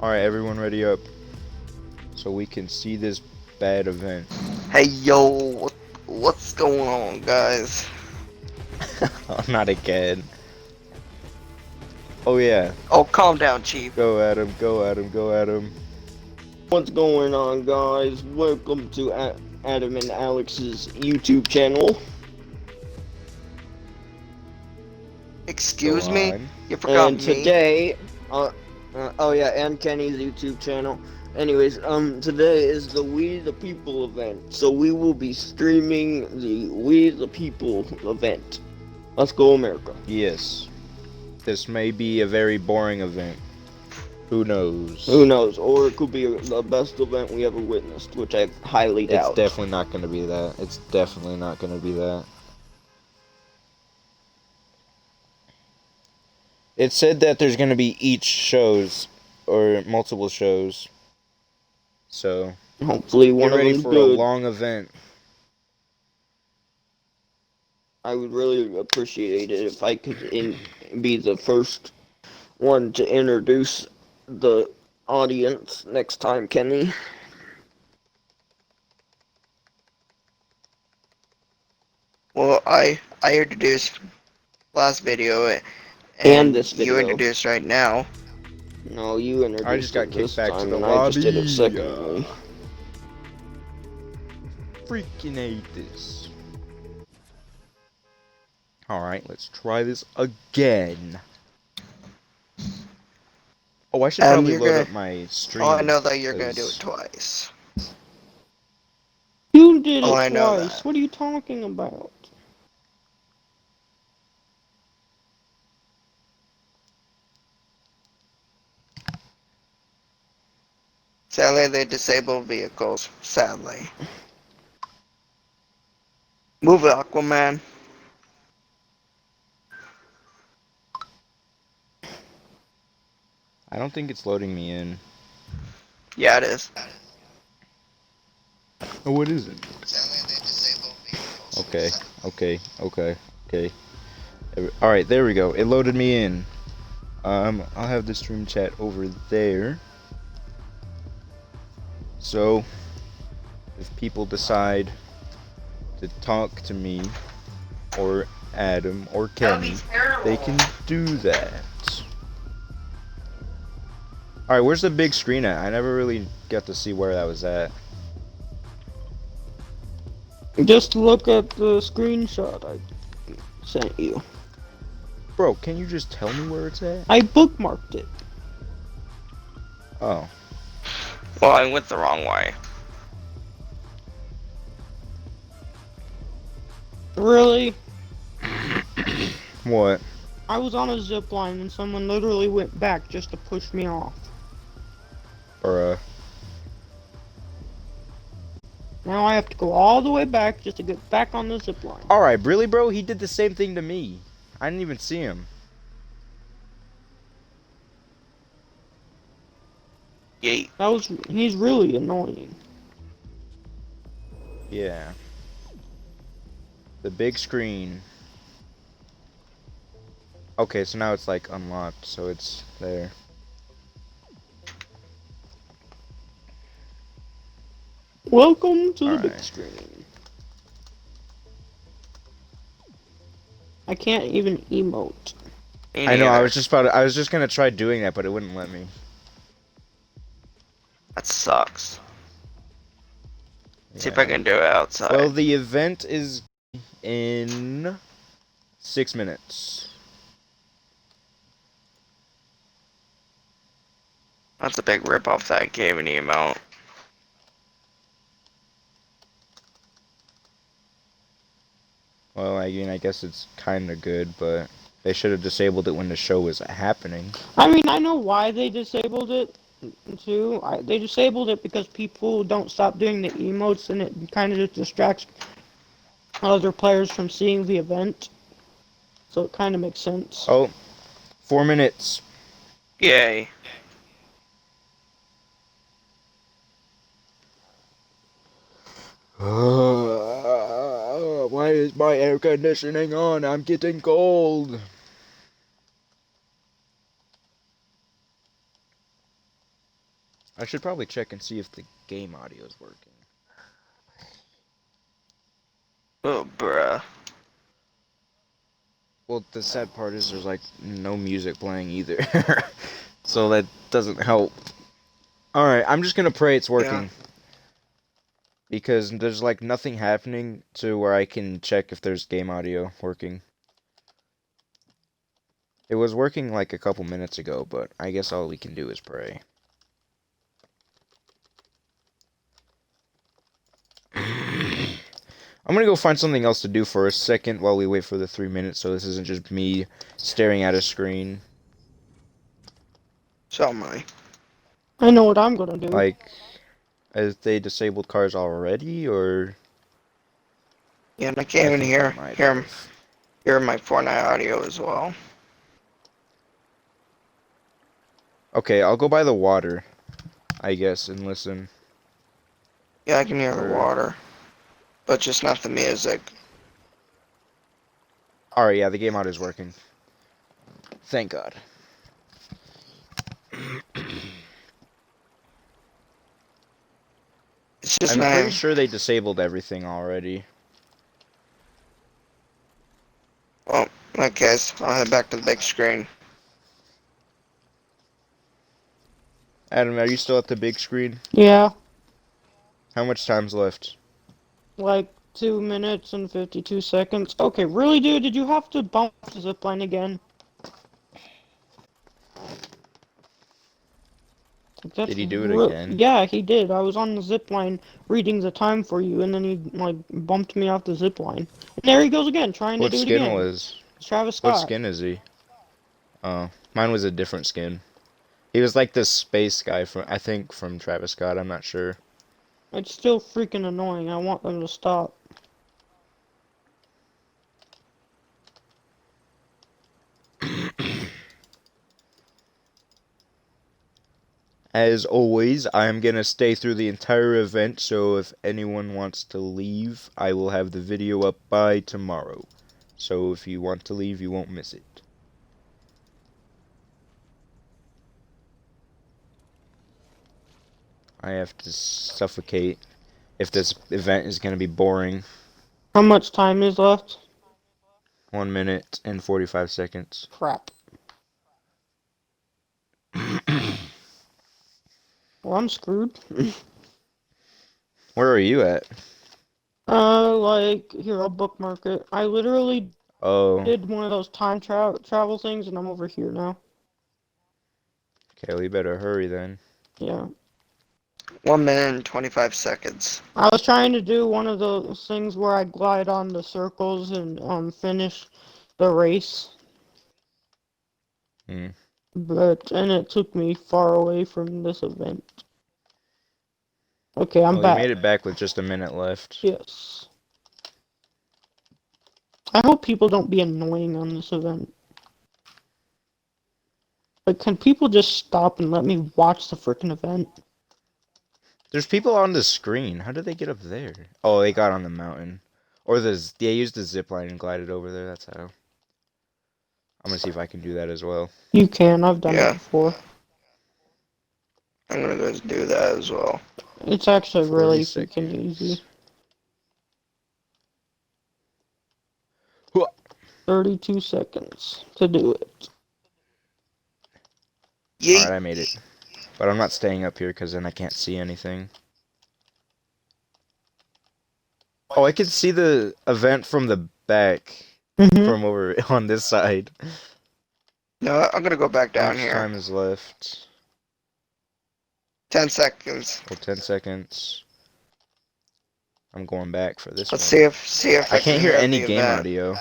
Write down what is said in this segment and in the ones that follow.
Alright, everyone ready up so we can see this bad event. Hey yo, what's going on, guys? Oh, not again. Oh yeah. Oh, calm down, Chief. Go Adam, go Adam, go Adam. What's going on, guys? Welcome to Adam and Alex's YouTube channel. Excuse Go me? on. You forgot And me. today, oh yeah, and Kenny's YouTube channel. Anyways, today is the We the People event. So we will be streaming the We the People event. Let's go, America. Yes. This may be a very boring event. Who knows? Who knows? Or it could be the best event we ever witnessed, which I highly doubt. It's definitely not gonna be that. It's definitely not gonna be that. It said that there's gonna be each shows or multiple shows. So Hopefully one get of ready them's for good. a long event. I would really appreciate it if I could be the first one to introduce the audience next time, Kenny. Well, I introduced last video, And this you video. introduced right now. No, you introduced I just got it kicked this back to time, the and lobby. I just did it secondly. Freaking hate this. Alright, let's try this again. Oh, I should probably you're load gonna- up my stream. Oh, I know that you're gonna do it 'cause twice. You did it Oh, I know twice. that. What are you talking about? Sadly, they disabled vehicles. Sadly. Move it, Aquaman. I don't think it's loading me in. Yeah, it is. Oh, what is it? Sadly, they disabled vehicles. Okay. Alright, there we go. It loaded me in. I'll have the stream chat over there. So, if people decide to talk to me, or Adam, or Kenny, they can do that. Alright, where's the big screen at? I never really got to see where that was at. Just look at the screenshot I sent you. Bro, can you just tell me where it's at? I bookmarked it. Oh. Well, I went the wrong way. Really? What? I was on a zip line and someone literally went back just to push me off. Bruh. Now I have to go all the way back just to get back on the zip line. Alright, really, bro? He did the same thing to me. I didn't even see him. Yeet. He's really annoying. Yeah. The big screen. Okay, so now it's like unlocked, so it's there. Welcome to the big Alright. screen. I can't even emote. Me I know, I neither. was just gonna try doing that, but it wouldn't let me. That sucks. See if Yeah. I can do it outside. Well, the event is in 6 minutes. That's a big rip off that gave an emote. Well, I mean, I guess it's kinda good, but they should have disabled it when the show was happening. I mean, I know why they disabled it, too. They disabled it because people don't stop doing the emotes and it kind of just distracts other players from seeing the event. So it kind of makes sense. Oh, 4 minutes. Yay. Why is my air conditioning on? I'm getting cold. I should probably check and see if the game audio is working. Oh, bruh. Well, the sad part is there's like no music playing either. So that doesn't help. Alright, I'm just gonna pray it's working. Yeah. Because there's like nothing happening to where I can check if there's game audio working. It was working like a couple minutes ago, but I guess all we can do is pray. I'm gonna go find something else to do for a second while we wait for the 3 minutes, so this isn't just me staring at a screen. So am I. I know what I'm gonna do. Like, as they disabled cars already, or... Yeah, and I can't even hear my Fortnite audio as well. Okay, I'll go by the water, I guess, and listen. Yeah, I can hear the water, but just not the music. Alright, yeah, the game audio is working. Thank God. It's just I'm not. pretty sure they disabled everything already. Well, okay, so I'll head back to the big screen. Adam, are you still at the big screen? Yeah, How much time's left? like 2 minutes and 52 seconds. Okay, really, dude? Did you have to bump the zipline again? Did he do it again? Yeah, he did. I was on the zipline reading the time for you, and then he like bumped me off the zipline. And there he goes again, trying What to do it skin again. was? It's Travis Scott. What skin is he? Oh, mine was a different skin. He was like this space guy from, I think, from Travis Scott. I'm not sure. It's still freaking annoying. I want them to stop. As always, I am gonna stay through the entire event, so if anyone wants to leave, I will have the video up by tomorrow. So if you want to leave, you won't miss it. I have to suffocate if this event is gonna be boring. How much time is left? 1 minute and 45 seconds. Crap. Well, I'm screwed. Where are you at? Like, here, I'll bookmark it. I literally Oh, did one of those time travel things, and I'm over here now. okay, we better hurry then. Yeah. 1 minute and 25 seconds. I was trying to do one of those things where I glide on the circles and finish the race. Hmm. And it took me far away from this event. Okay, I'm Well, back. you made it back with just a minute left. Yes. I hope people don't be annoying on this event. Like, can people just stop and let me watch the freaking event? There's people on the screen. How did they get up there? Oh, they got on the mountain. Or they used the zip line and glided over there. That's how. I'm gonna see if I can do that as well. You can, I've done Yeah. it before. I'm gonna go do that as well. It's actually really 40 freaking seconds. easy. Hua. 32 seconds to do it. Yeet. Alright, I made it. But I'm not staying up here because then I can't see anything. Oh, I can see the event from the back. Mm-hmm. From over on this side. No, I'm gonna go back How down much here. time is left? 10 seconds. Oh, 10 seconds. I'm going back for this Let's one. see if I can't hear any the game event. audio.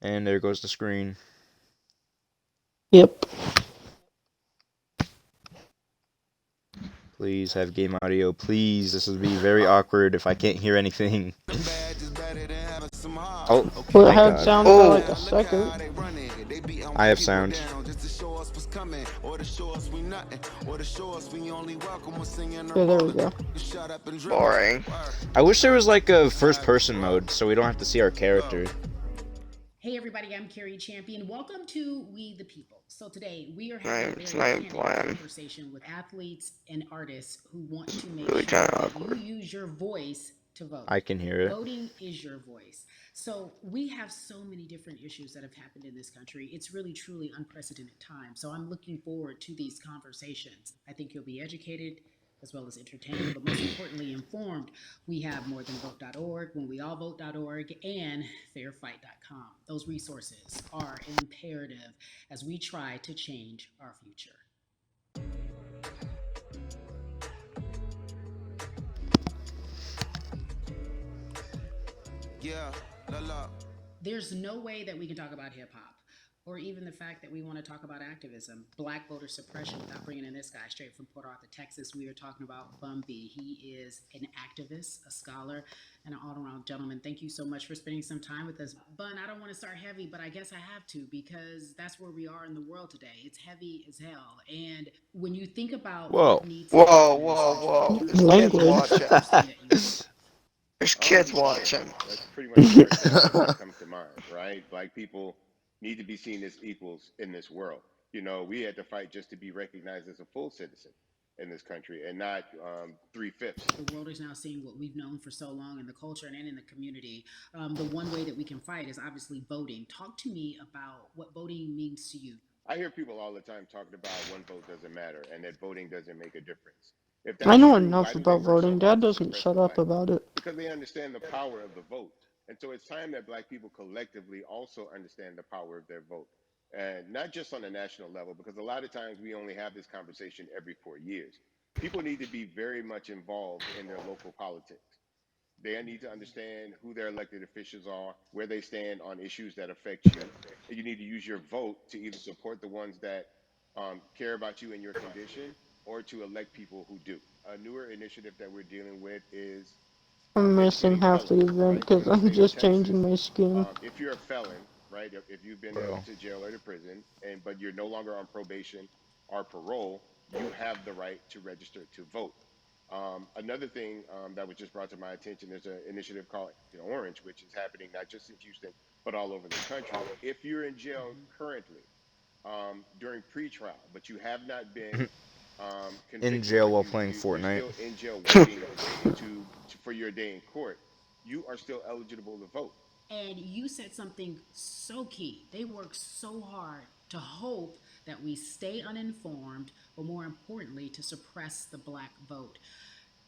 And there goes the screen. Yep. Please have game audio. Please. This would be very awkward if I can't hear anything. Oh, Well, it thank had God. sound Oh. for like a second. I have sound. Yeah, there we go. Boring. I wish there was like a first person mode so we don't have to see our character. Hey everybody, I'm Carrie Champion. Welcome to We the People. So today we are having a very candid conversation with athletes and artists who want to make Really sure kind of that you awkward. use your voice to vote. I can hear it. Voting is your voice. So we have so many different issues that have happened in this country. It's really, truly unprecedented time. So I'm looking forward to these conversations. I think you'll be educated as well as entertained, but most importantly, informed. We have morethanvote.org, whenweallvote.org, and fairfight.com. Those resources are imperative as we try to change our future. Yeah, la. There's no way that we can talk about hip hop or even the fact that we want to talk about activism, black voter suppression, without bringing in this guy straight from Port Arthur, Texas. We are talking about Bun B. He is an activist, a scholar, and an all-around gentleman. Thank you so much for spending some time with us. Bun, I don't want to start heavy, but I guess I have to because that's where we are in the world today. It's heavy as hell. And when you think about what needs to happen in this country, There's kids Language. watching. There's kids watching. That's pretty much the first thing that comes to mind, right? Black people need to be seen as equals in this world. You know, we had to fight just to be recognized as a full citizen in this country and not 3/5. The world is now seeing what we've known for so long in the culture and in the community. The one way that we can fight is obviously voting. Talk to me about what voting means to you. I hear people all the time talking about one vote doesn't matter and that voting doesn't make a difference. If I that's know true, why enough do they about work so voting. hard Dad to doesn't suppress shut the up black vote? about it. Because they understand the power of the vote. And so it's time that black people collectively also understand the power of their vote. And not just on a national level, because a lot of times we only have this conversation every 4 years. People need to be very much involved in their local politics. They need to understand who their elected officials are, where they stand on issues that affect you. And you need to use your vote to either support the ones that care about you and your condition or to elect people who do. A newer initiative that we're dealing with is I'm missing educating half the felons, event right? So because in the I'm state of just changing Texas, my skin. if you're a felon, right, if you've been Bro. to jail or to prison, and but you're no longer on probation or parole, you have the right to register to vote. Another thing that was just brought to my attention is an initiative called Orange, which is happening not just in Houston but all over the country. If you're in jail currently during pretrial, but you have not been In convicted, jail but while you, playing you you're Fortnite. still in jail waiting for your day in court, you are still eligible to vote. And you said something so key. They work so hard to hope that we stay uninformed, but more importantly, to suppress the black vote.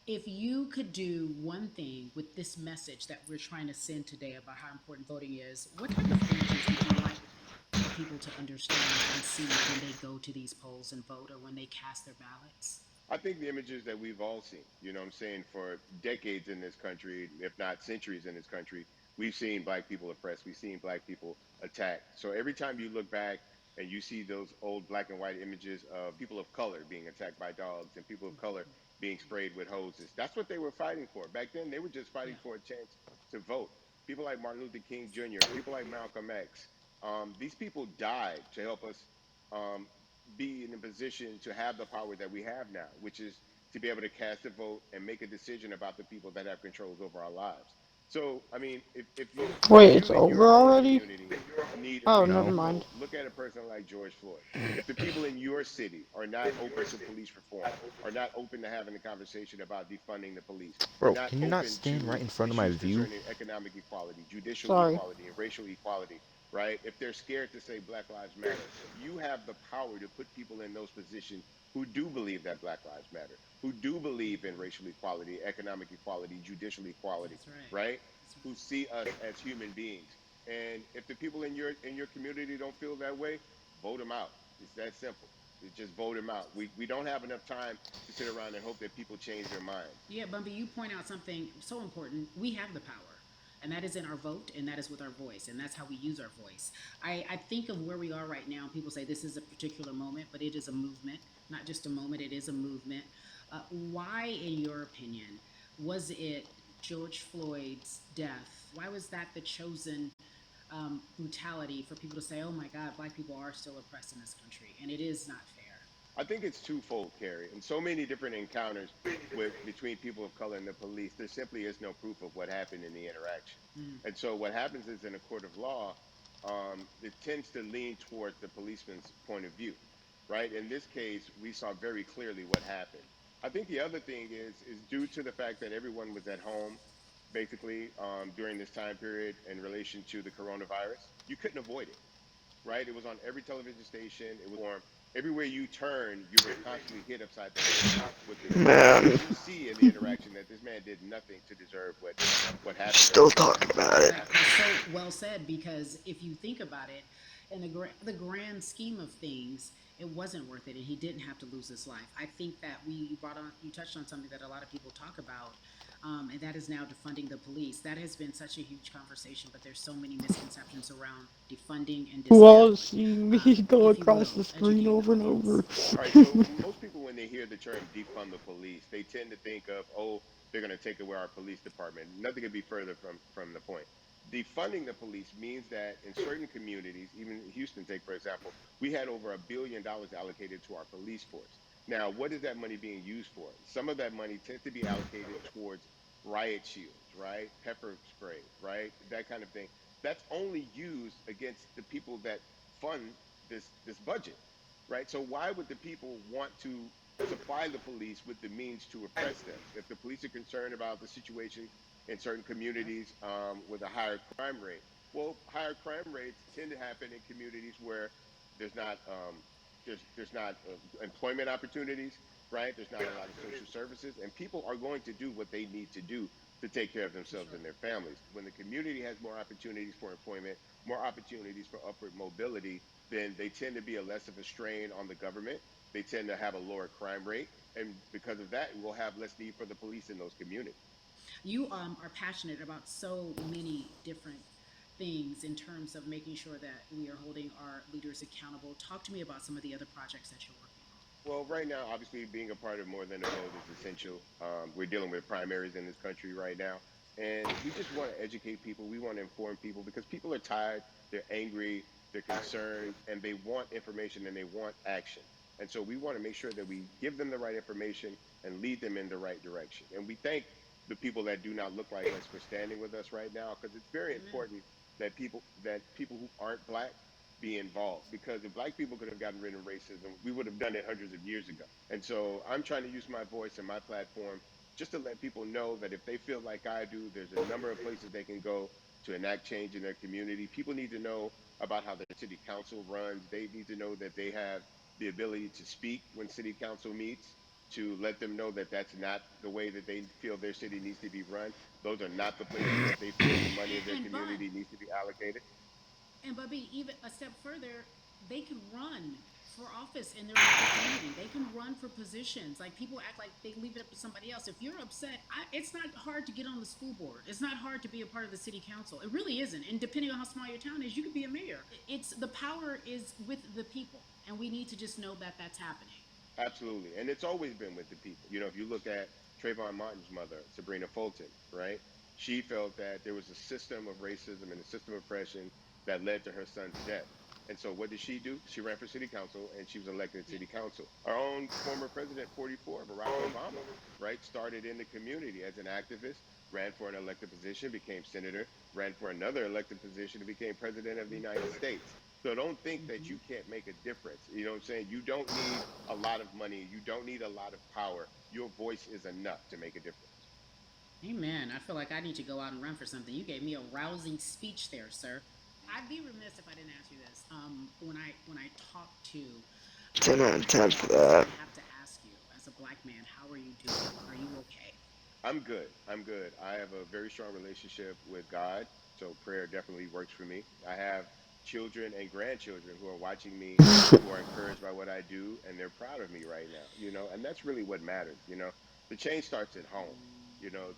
If you could do one thing with this message that we're trying to send today about how important voting is, what type of images would you like for people to understand and see when they go to these polls and vote or when they cast their ballots? I think the images that we've all seen, you know what I'm saying, for decades in this country, if not centuries in this country, we've seen black people oppressed, we've seen black people attacked. So every time you look back and you see those old black and white images of people of color being attacked by dogs and people of color being sprayed with hoses, that's what they were fighting for. Back then, they were just Yeah. fighting for a chance to vote. People like Martin Luther King Jr., people like Malcolm X, these people died to help us um, be in a position to have the power that we have now, which is to be able to cast a vote and make a decision about the people that have controls over our lives. So, I mean, if Wait, it's you in over your own already? community need a Oh, reason never to No. mind. vote, look at a person like George Floyd. If the people in your city are not open to police reform, are not open to having a conversation about defunding the police, are Bro, not can you not open stand right to in front of my issues view? concerning economic equality, judicial Sorry. equality, and racial equality, right? If they're scared to say Black Lives Matter, you have the power to put people in those positions who do believe that Black Lives Matter, who do believe in racial equality, economic equality, judicial equality, That's right. right? That's right. Who see us as human beings. And if the people in your community don't feel that way, vote them out. It's that simple. It's just vote them out. We don't have enough time to sit around and hope that people change their minds. Yeah, Bumpy, you point out something so important. We have the power, and that is in our vote, and that is with our voice, and that's how we use our voice. I think of where we are right now. People say this is a particular moment, but it is a movement, not just a moment, it is a movement. Why, in your opinion, was it George Floyd's death? Why was that the chosen brutality for people to say, oh my God, black people are still oppressed in this country, and it is not fair? I think it's twofold, Carrie. In so many different encounters with between people of color and the police, there simply is no proof of what happened in the interaction. Mm. And so what happens is in a court of law, it tends to lean towards the policeman's point of view, right? In this case, we saw very clearly what happened. I think the other thing is due to the fact that everyone was at home, basically during this time period in relation to the coronavirus. You couldn't avoid it, right? It was on every television station. It was on everywhere you turn. You were constantly hit upside the head with this news. So Man, you see in the interaction that this man did nothing to deserve what happened to still him. talking about it. That's so well said, because if you think about it, in the grand scheme of things, it wasn't worth it, and he didn't have to lose his life. I think that you touched on something that a lot of people talk about, and that is now defunding the police. That has been such a huge conversation, but there's so many misconceptions around defunding and Who all is dismantling, seeing me go if you across will, the screen educate the over and audience. over? All right, so most people, when they hear the term defund the police, they tend to think of, oh, they're going to take away our police department. Nothing could be further from the point. Defunding the police means that in certain communities, even Houston, take for example, we had over $1 billion allocated to our police force. Now, what is that money being used for? Some of that money tends to be allocated towards riot shields, right? Pepper spray, right? That kind of thing. That's only used against the people that fund this budget, right? So why would the people want to supply the police with the means to oppress them? If the police are concerned about the situation in certain communities with a higher crime rate, well, higher crime rates tend to happen in communities where there's not there's not employment opportunities, right? There's not a lot of social services, and people are going to do what they need to do to take care of For themselves sure. and their families. When the community has more opportunities for employment, more opportunities for upward mobility, then they tend to be a less of a strain on the government. They tend to have a lower crime rate, and because of that, we'll have less need for the police in those communities. You are passionate about so many different things in terms of making sure that we are holding our leaders accountable. Talk to me about some of the other projects that you're working on. Well, right now, obviously, being a part of More Than a Vote is essential. We're dealing with primaries in this country right now, and we just want to educate people. We want to inform people because people are tired, they're angry, they're concerned, and they want information and they want action. And so we want to make sure that we give them the right information and lead them in the right direction. And we thank the people that do not look like us for standing with us right now, because it's very Amen. important that people who aren't black be involved, because if black people could have gotten rid of racism, we would have done it hundreds of years ago. And so I'm trying to use my voice and my platform just to let people know that if they feel like I do, there's a number of places they can go to enact change in their community. People need to know about how their city council runs. They need to know that they have the ability to speak when city council meets, to let them know that that's not the way that they feel their city needs to be run. Those are not the places that they feel the money of their And Bud, community needs to be allocated. and Bubby, even a step further, they can run for office in their local community. They can run for positions. Like, people act like they leave it up to somebody else. If you're upset, it's not hard to get on the school board. It's not hard to be a part of the city council. It really isn't. And depending on how small your town is, you could be a mayor. It's the power is with the people, and we need to just know that that's happening. Absolutely. And it's always been with the people. You know, if you look at Trayvon Martin's mother, Sabrina Fulton, right? She felt that there was a system of racism and a system of oppression that led to her son's death. And so what did she do? She ran for city council and she was elected to Yeah. city council. Our own former president, 44, Barack Obama, right? Started in the community as an activist, ran for an elected position, became senator, ran for another elected position, and became president of the United States. So don't think that you can't make a difference. You know what I'm saying? You don't need a lot of money. You don't need a lot of power. Your voice is enough to make a difference. Amen. I feel like I need to go out and run for something. You gave me a rousing speech there, sir. I'd be remiss if I didn't ask you this. When I talk to 10 out of 10 for individuals, that. I have to ask you, as a black man, how are you doing? Are you okay? I'm good. I'm good. I have a very strong relationship with God, so prayer definitely works for me. I have children and grandchildren who are watching me, who are encouraged by what I do, and they're proud of me right now, and that's really what matters. The change starts at home,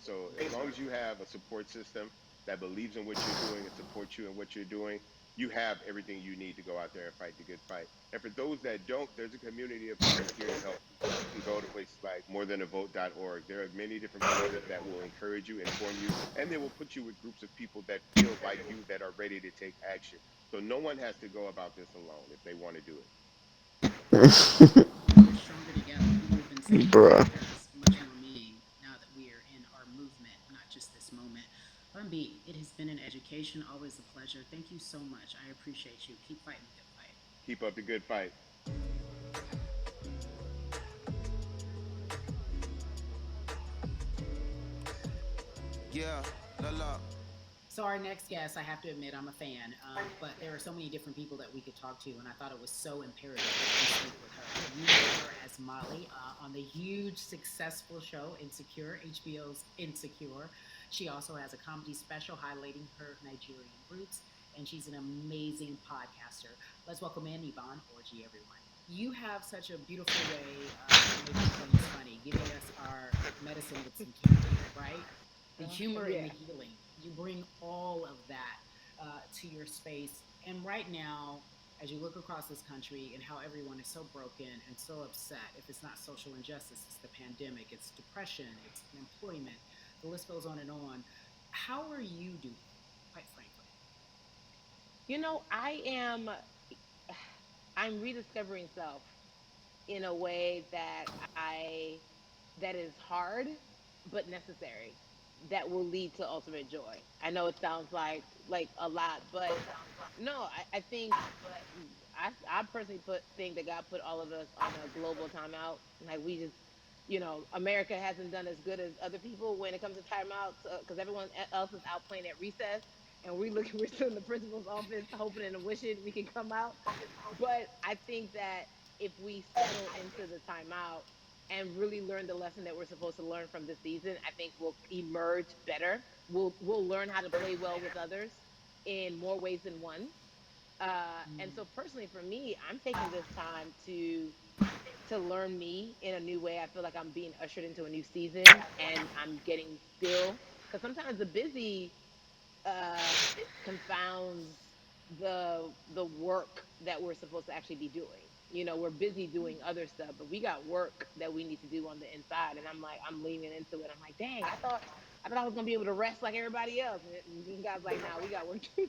so as long as you have a support system that believes in what you're doing and supports you in what you're doing, you have everything you need to go out there and fight the good fight. And for those that don't, there's a community of people here to help you. You can go to places like morethanavote.org. There are many different places that will encourage you, inform you, and they will put you with groups of people that feel like you, that are ready to take action. So no one has to go about this alone if they want to do it. We're stronger together. People have been saying that, Bruh. that has much more meaning now that we are in our movement, not just this moment. Bumby, it has been an education. education. Always a pleasure. Thank you so much. I appreciate you. Keep fighting the good fight. Keep up the good fight. Yeah, la la. So our next guest, I have to admit, I'm a fan, but there are so many different people that we could talk to, and I thought it was so imperative that we speak with her. You know her as Molly on the huge, successful show Insecure, HBO's Insecure. She also has a comedy special highlighting her Nigerian roots, and she's an amazing podcaster. Let's welcome in Yvonne Orji, everyone. You have such a beautiful way of making things funny, giving us our medicine with some candy, right? The humor and the healing. You bring all of that to your space. And right now, as you look across this country and how everyone is so broken and so upset, if it's not social injustice, it's the pandemic, it's depression, it's unemployment, the list goes on and on. How are you doing, quite frankly? I'm rediscovering self in a way that is hard but necessary, that will lead to ultimate joy. I know it sounds like a lot, but no, I think I personally think that God put all of us on a global timeout. Like we just, America hasn't done as good as other people when it comes to timeouts, because everyone else is out playing at recess, and we're still in the principal's office hoping and wishing we can come out. But I think that if we settle into the timeout and really learn the lesson that we're supposed to learn from this season, I think we'll emerge better. We'll learn how to play well with others in more ways than one. And so personally for me, I'm taking this time to learn me in a new way. I feel like I'm being ushered into a new season, and I'm getting still, because sometimes the busy confounds the work that we're supposed to actually be doing. We're busy doing other stuff, but we got work that we need to do on the inside. And I'm leaning into it. I'm like, dang, I thought I was gonna be able to rest like everybody else. And God's like, nah, we got work to do.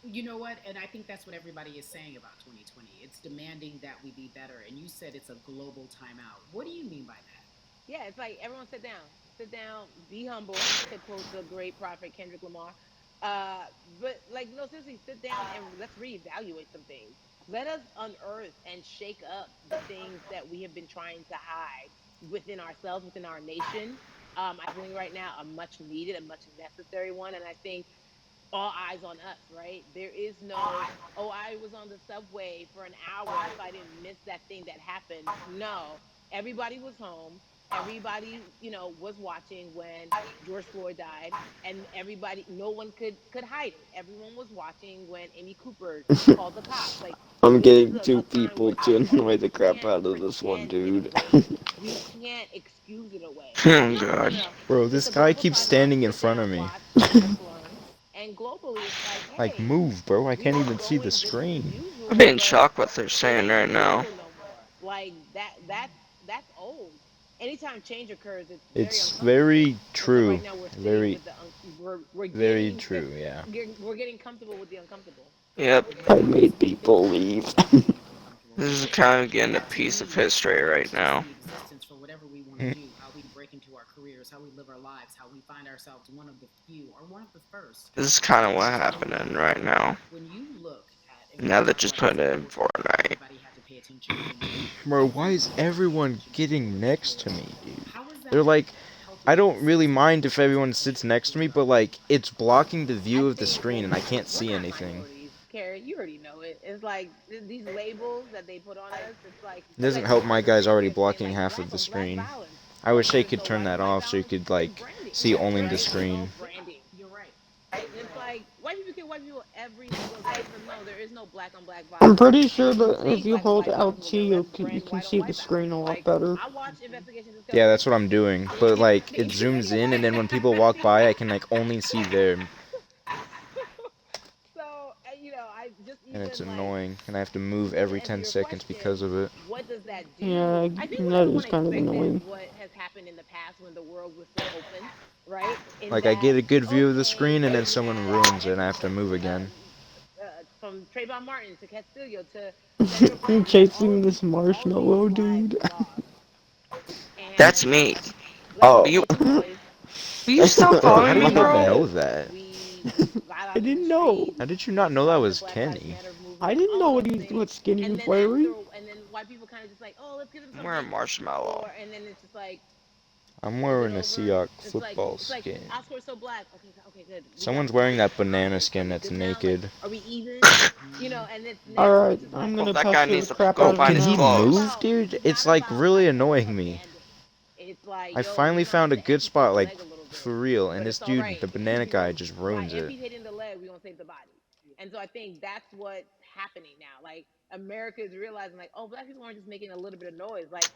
You know what? And I think that's what everybody is saying about 2020. It's demanding that we be better. And you said it's a global timeout. What do you mean by that? Yeah, it's like everyone sit down, be humble, to quote the great prophet Kendrick Lamar. But like, no, seriously, sit down and let's reevaluate some things. Let us unearth and shake up the things that we have been trying to hide within ourselves, within our nation. I think right now a much needed, a much necessary one, and I think all eyes on us, right? There is no, oh, I was on the subway for an hour, so I didn't miss that thing that happened. No, everybody was home. Everybody, was watching when George Floyd died, and everybody, no one could hide it. Everyone was watching when Amy Cooper called the cops. Like, I'm this is getting a two time people where to annoy we the crap can't out of this one pretend it dude. away. We can't excuse it away. Oh No, no, no, god. no. Bro, It's this a guy global keeps timeout. standing in Sit front of down, me. watch, and let's learn. And globally, it's like, Like, hey, move, bro. I we can't are even see the going business as screen. I'm usual, being but shocked what they're it saying ain't right as now. usual no more. Like that's old. Anytime change occurs, it's very It's uncomfortable. very And so true. right now we're sitting Very, with we're very getting true, yeah. we're getting comfortable with the uncomfortable. Yep, It I really is. made It people really leave. is getting uncomfortable. This is But kind of getting a that to piece of me history right is just now. the existence for whatever we want to do, how we break into our careers, how we live our lives, how we find ourselves one of the few or one of the first This is kind of to what's continue happening on. right now. When you look at, and we Now can they're talk just about this putting a it in little bit because Fortnite. everybody had to pay attention when Bro, why is everyone had to pay everyone attention to getting George next to Floyd. me, dude? How is They're that like, healthy I for the don't really citizens mind and if for the everyone sits country next to to me, develop? but like, it's blocking the I view of the think, screen well, and I can't we're see not anything. minorities, Carrie. You already know it. It's like these labels that they put on us. It It's doesn't like help someone my on the guy's street already here saying blocking like half of black the on black screen. violence. I What wish is they it? could So turn white on that black off so you violence? could It's like branding, see only the right? It's all screen. branding. You're right. And You're it's right. like white people kill white people every single day. So no, there is no black on black I'm violence. pretty And sure if you that see if you black on hold black violence, LT, well then let's you brand can white on see the white screen violence. a lot Like better. I watch Hmm. Investigation Yeah, Discovery. that's what I'm doing. But like, it He's zooms getting in, and away. then when people walk by, I can like only see them, So, I just and it's even like annoying. And I have to move just to every answer 10 your seconds because question, of it. what does that do? Yeah, I think what that is everyone kind of expected is annoying. what has happened in the past when the world was still open, right? In Like, I that, get a good view of the okay, screen, and then we someone had ruins it, and I have to move again. from Trayvon Martin to Castillo to Senator I'm Brown, like chasing this all of these marshmallow, lives dude. were lost, That's and me. let's Oh, You make a choice. will you stop bro, how following do me, you Let's not make a bro? know choice. that? I didn't know. How did you not know that was Black Lives Kenny? Matter movement, I didn't all know of what those he things. what skin he And was then wearing. and then white people kind of just like, oh, let's give them I'm something. wearing marshmallow. Or and then it's just like, I'm is it wearing a over? Seahawk It's football like skin. Oscar's so black. Okay, okay, good. We got Someone's this. wearing that banana Are skin we that's good now? Like, naked. are we even? You know, and it's now Alright, it's just I'm like, Well, gonna that guy pester the needs to crap go out Oh, of you find can his he now. clothes. move, dude? it's It's not like about really like annoying me. abandon. It's like, I yo, we're finally trying found a to good amputate spot, the like, leg a little bit, for real, and but this it's all dude, right the banana guy, just by ruins it. amputating the leg, we're gonna save the body. And so I think that's what's happening now. Like America is realizing, like, oh, black people aren't just making a little bit of noise. Like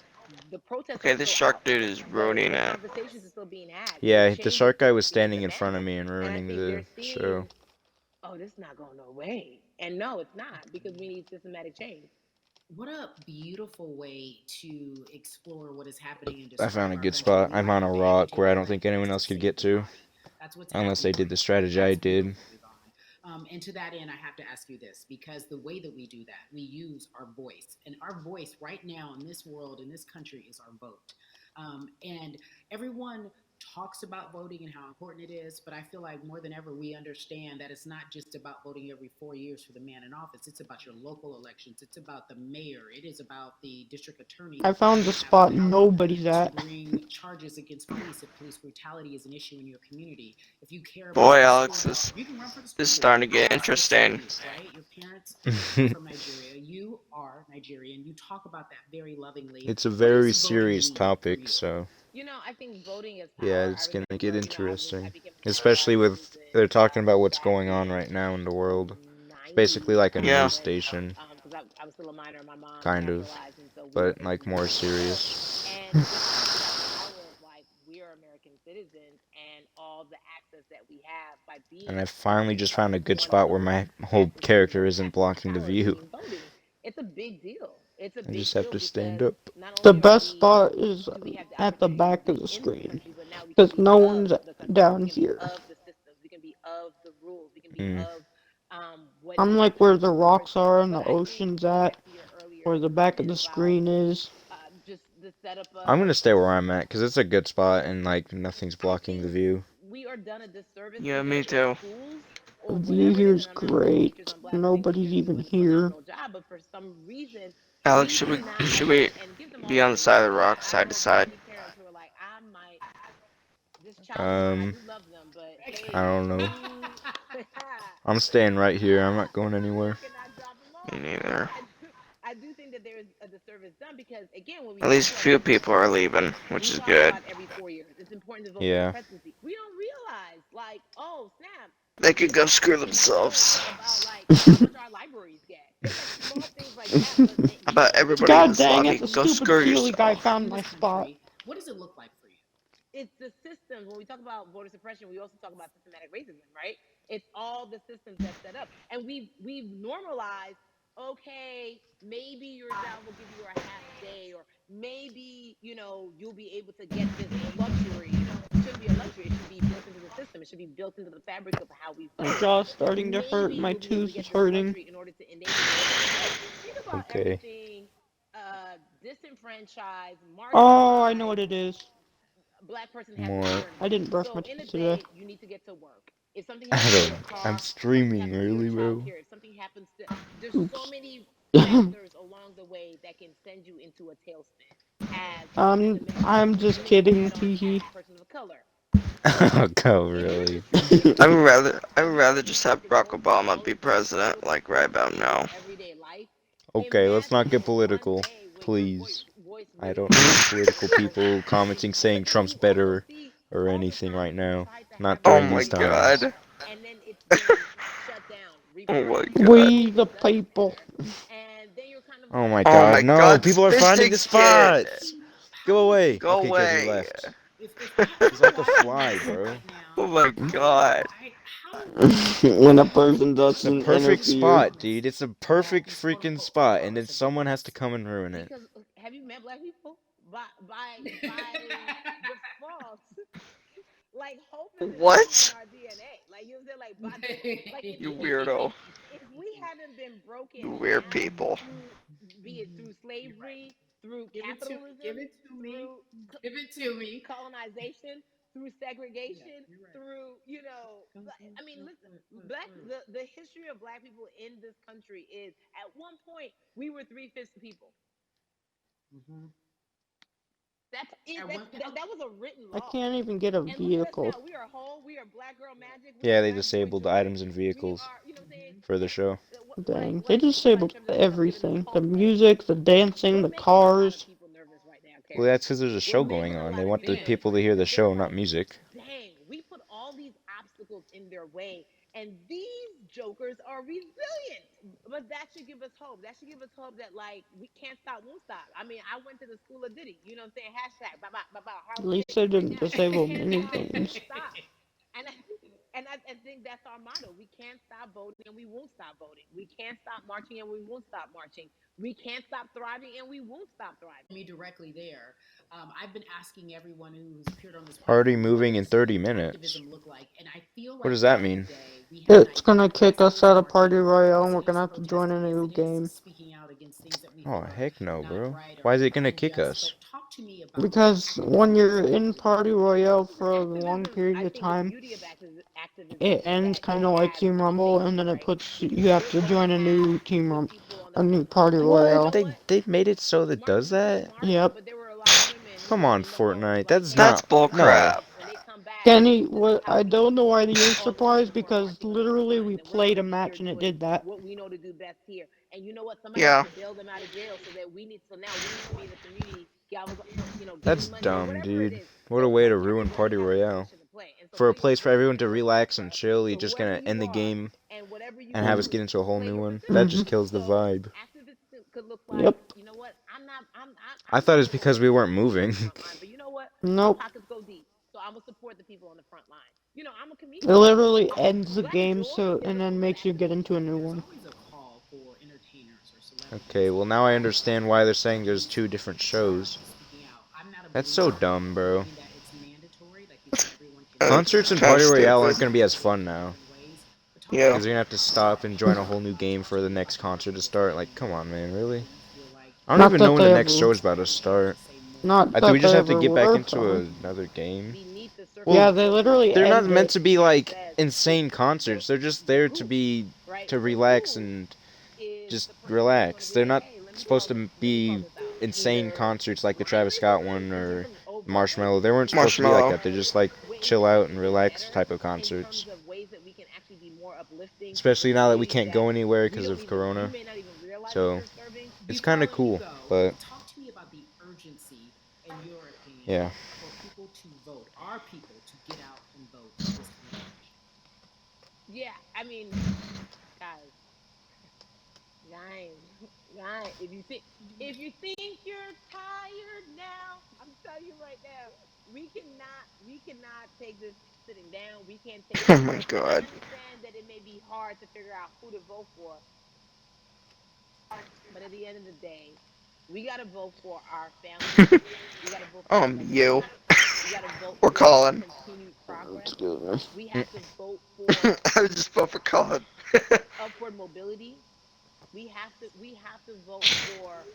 the protests are Okay, this still shark out. dude is ruining The it. conversations are still being had. The Yeah, the change is shark guy still was being standing in front of demanded. me and And I ruining think the they're show. seeing, oh, this is not going no way. And no, it's not, because we need systematic change. What a beautiful way to explore what is happening and I describe found a our good country. spot. We I'm don't on a have to rock where amputate I the don't leg think anyone just else to could save get the to, body. That's what's unless they happening did the right strategy now. I That's did. beautiful, Yvonne. And to that end, I have to ask you this, because the way that we do that, we use our voice. And our voice right now in this world, in this country, is our vote. And everyone talks about voting and how important it is, but I feel like more than ever we understand that it's not just about voting every 4 years for the man in office. It's about your local elections. It's about the mayor. It is about the district attorney I that found the finally have spot the power nobody's to at. bring charges against police if police brutality is an issue in your community. If you care about Boy, the Alex, school, this you can run for the this is school board. starting to get I asked this of interesting. you, right? Your parents are from Nigeria. You are Nigerian. You talk about that very lovingly. It's a What very does voting serious mean for topic, you? so I think voting is yeah, power. I it's gonna get remember, I interesting. became a driver's Especially license with they're talking about what's back going on in right now in the world. It's 90, basically like a Yeah. news station, because I was still a minor. My mom kind of, naturalized, and so we were but able like to more vote and stuff. serious. And just to see that power of like we are American citizens and all the access that we have by And being I finally just found a good one of spot where those my whole masses who character isn't has the most blocking the power, view. meaning voting. It's a big deal. It's a I big just have deal to stand because up. not The only best spot is do we have the at the opportunity to back of be the in this screen. country, but now we can Because be no of one's the country. We down can be here. of the systems. We can be of the rules. We can be Hmm. of what I'm needs like to where move the forward. rocks are and But the I think ocean's going at, back to your earlier where the back of comment the about screen is. just the setup I'm of gonna stay where I'm at because it's a good spot and like nothing's I blocking the think view. we are done a disservice Yeah, me because in too. schools The or view whatever it here is, is and I'm not calling teachers great. on blast because I think Nobody's teachers are even doing a here. phenomenal job, but for some reason Alex, we do not should and, we and give them all be the on the credit. side of the rock, I don't side to know if there's side? any parents who are like, I might this child of mine, I Um, do love them, but I hey, don't know. you I'm staying right here. I'm not going anywhere. you cannot drop them Me off. neither. I do think that there is a disservice done because again, when we At talk least a about few voter people are suppression, leaving, which we is talk good. about every 4 years. It's important to vote for the Yeah. presidency. We don't realize, like, oh snap, They we could go have screw to vote themselves. about like how much our libraries get. It's like small things like that, but About big everybody in God this dang lobby, it, the could go stupid screw Keely guy yourself. found In my this spot. country, what does it look like for you? it's the systems. When we talk about voter suppression, we also talk about systematic racism, right? It's all the systems that set up, and we've normalized. Okay, maybe your job will give you a half day, or maybe you'll be able to get this luxury. It shouldn't be a luxury. It should be built into the system. It should be built into the fabric of how we My vote. jaw's That starting to hurt. maybe My you'll be able to tooth is get this hurting. luxury in order to enable you. Like think about Okay. everything disenfranchised, Oh, I know marginalized what it is. black person has to More. journey. I didn't brush my So in a teeth today. day, you need to get to work. If something I happens to don't. your I'm car, if something streaming happens to your early, child bro. care, if something happens to, there's so Oops. many factors along the way that can send you into a tailspin as a man, I'm and just then you kidding, add on as teehee. a person of color. Oh, So go if you're in a really. system I and would you rather don't just need have to Barack go through Obama all be of these president, hurdles to like right get about to your now. everyday life, Okay, let's not imagine get in one political, day when your please. voice I really don't need matters. political people And commenting saying but then Trump's you also better see or all the anything times right we've now. tried to Not have Oh during my these conversations times. god. and then it's been shut down, Oh my repressed, god. We because the it doesn't people. matter. And then you're kind of Oh my like, Oh god, my no! god, People are fish finding the tank skin! spots! How Go would away! you Go Okay, good, he away. left. if He's I'm like a watching fly, this bro. right now? Oh my How would god. I? How would When a I? person It's the doesn't How would perfect you interfere. spot, promise dude. It's a that perfect the quote freaking unquote spot, and then purpose of someone has to votes? come and ruin it. because have you met black people? By default, like hope is infused in What? our DNA. Like you know, like by like You weirdo. if we hadn't been You broken weird down people. through be it through slavery, through Give it to capitalism, me. through Give it to me. colonization, through segregation, you're right. through I mean, listen, the history of black people in this country is at one point we were 3/5 the people. Mm-hmm. That's it. At one, That was a written I law. can't even get a And look at us vehicle. now. We are whole. We are Black Girl Magic. We Yeah, are they Black Boy disabled the Joy. items and We vehicles are, you know what I'm saying? for the show. Dang, they What in disabled terms of everything. The Coldplay. music, the dancing, We're the making a lot of cars. people nervous right now, Well, Karen. that's because there's a We're show making going a on. lot They of want the people people to nervous hear the because they're show, not like, music. dang, we put all these obstacles in their way, and these jokers are resilient. But that should give us hope. That should give us hope that like we can't stop, won't stop. I mean, I went to the school of Diddy. You know what I'm saying? Hashtag At Harlem least Shake. they didn't Now we disable can't mini stop, we games. won't stop. And I think that's our motto. We can't stop voting and we won't stop voting. We can't stop marching and we won't stop marching. We can't stop thriving and we won't stop thriving. Me directly there. I've been asking everyone who's appeared on this Already platform, moving what in does 30 youth minutes. activism look like? And I feel like What does that today mean? we have an It's gonna idea. kick us out of Party Marching, Royale and we're is gonna it have to join a protesting? new Is it game. speaking out against things that we Oh, feel are heck no, not bro. right Why is or it gonna kick unjust? us? But talk to me about Because when you're in Party Royale for a long Activism, period I of think the time, beauty of activism it is ends that kind it of like has Team Rumble, and foundations, then it right? puts Because you have we're to going to join a new have Team the Rumble, people on the a new front Party line. You What? Royale. know what? They made it so that Martin does Luther King that? marched, Yep. but there were a lot of women who Come were on, in the homes Fortnite. like, That's hey, That's not. this is our No. bullcrap. place. When they come back, Kenny, this is what how I we don't know why treat you're all the women surprised who are because marching on the front literally we lines. And we're played going a to be here match and it doing did that. what we know to do best here. And you know what? Somebody Yeah. needs to bail them out of jail so that now we need to be in the community, That's giving money or dumb, whatever it dude. is. What a Feels way like to ruin everybody Party has a Royale. position to play. And so For a please, place for I'm everyone to speaking on behalf relax of and us. chill, you're So just whoever gonna you end the are game and whatever you and have us do, get into a whole play new your one. That just position. kills the So vibe. activism could look Yep. like, you know what? I'm I thought not it's gonna because we raise weren't my voice on moving. the front line, but you know what? My Nope. pockets go deep, so I'm gonna support the people on the front line. I'm a It comedian. literally ends the Black game joy so is and a then form of makes you get into a activism. new there's one. always a call for entertainers or celebrities Okay, well now I understand why they're saying there's two different shows. speaking out. I'm not a That's believer so dumb, bro. believing that it's mandatory, like you said, everyone can It's Concerts and kind of Party Royale aren't stupid. gonna be as fun now. ways. But talk Yeah. Because you're gonna have to stop and join a whole new game for the next concert to start. Like, come on, man, really? I don't Not even know that when the they next ever, show's about to start. not Do we that just they have to ever get back were into fun. another game? Beneath the surface, Well, Yeah, they literally They're not end meant it. to be like says insane the concerts. They're just there to who, be right? to The relax who and is just the person who's relax. gonna be They're like, not hey, supposed to be this out. insane Either concerts like the grind Travis with Scott them one and give or them overtly Marshmello. They weren't supposed to be like Marshmallow. that. They're just like ways chill that out we and get relax better type of in concerts. terms of ways that we can actually be more uplifting to Especially now that we communities can't that go anywhere we because don't of even you Corona. may not even realize that So you're serving. it's Before I kind of let you cool, go, but talk to me about the urgency, in your opinion, yeah. for people to vote, our people to get out and vote for this kind of election. Yeah, I mean, guys, guys, guys, if you think you're tired now, I'm telling you right now, we cannot take this sitting down. We can't take Oh this. my I god. understand that it may be hard to figure out who to vote for, but at the end of the day, we got to vote for our families. We got to vote for our You. legacy. We got to vote Or for Colin. continued progress. Excuse me. We Mm. have to vote for I was just vote for Colin. upward mobility. We have to vote for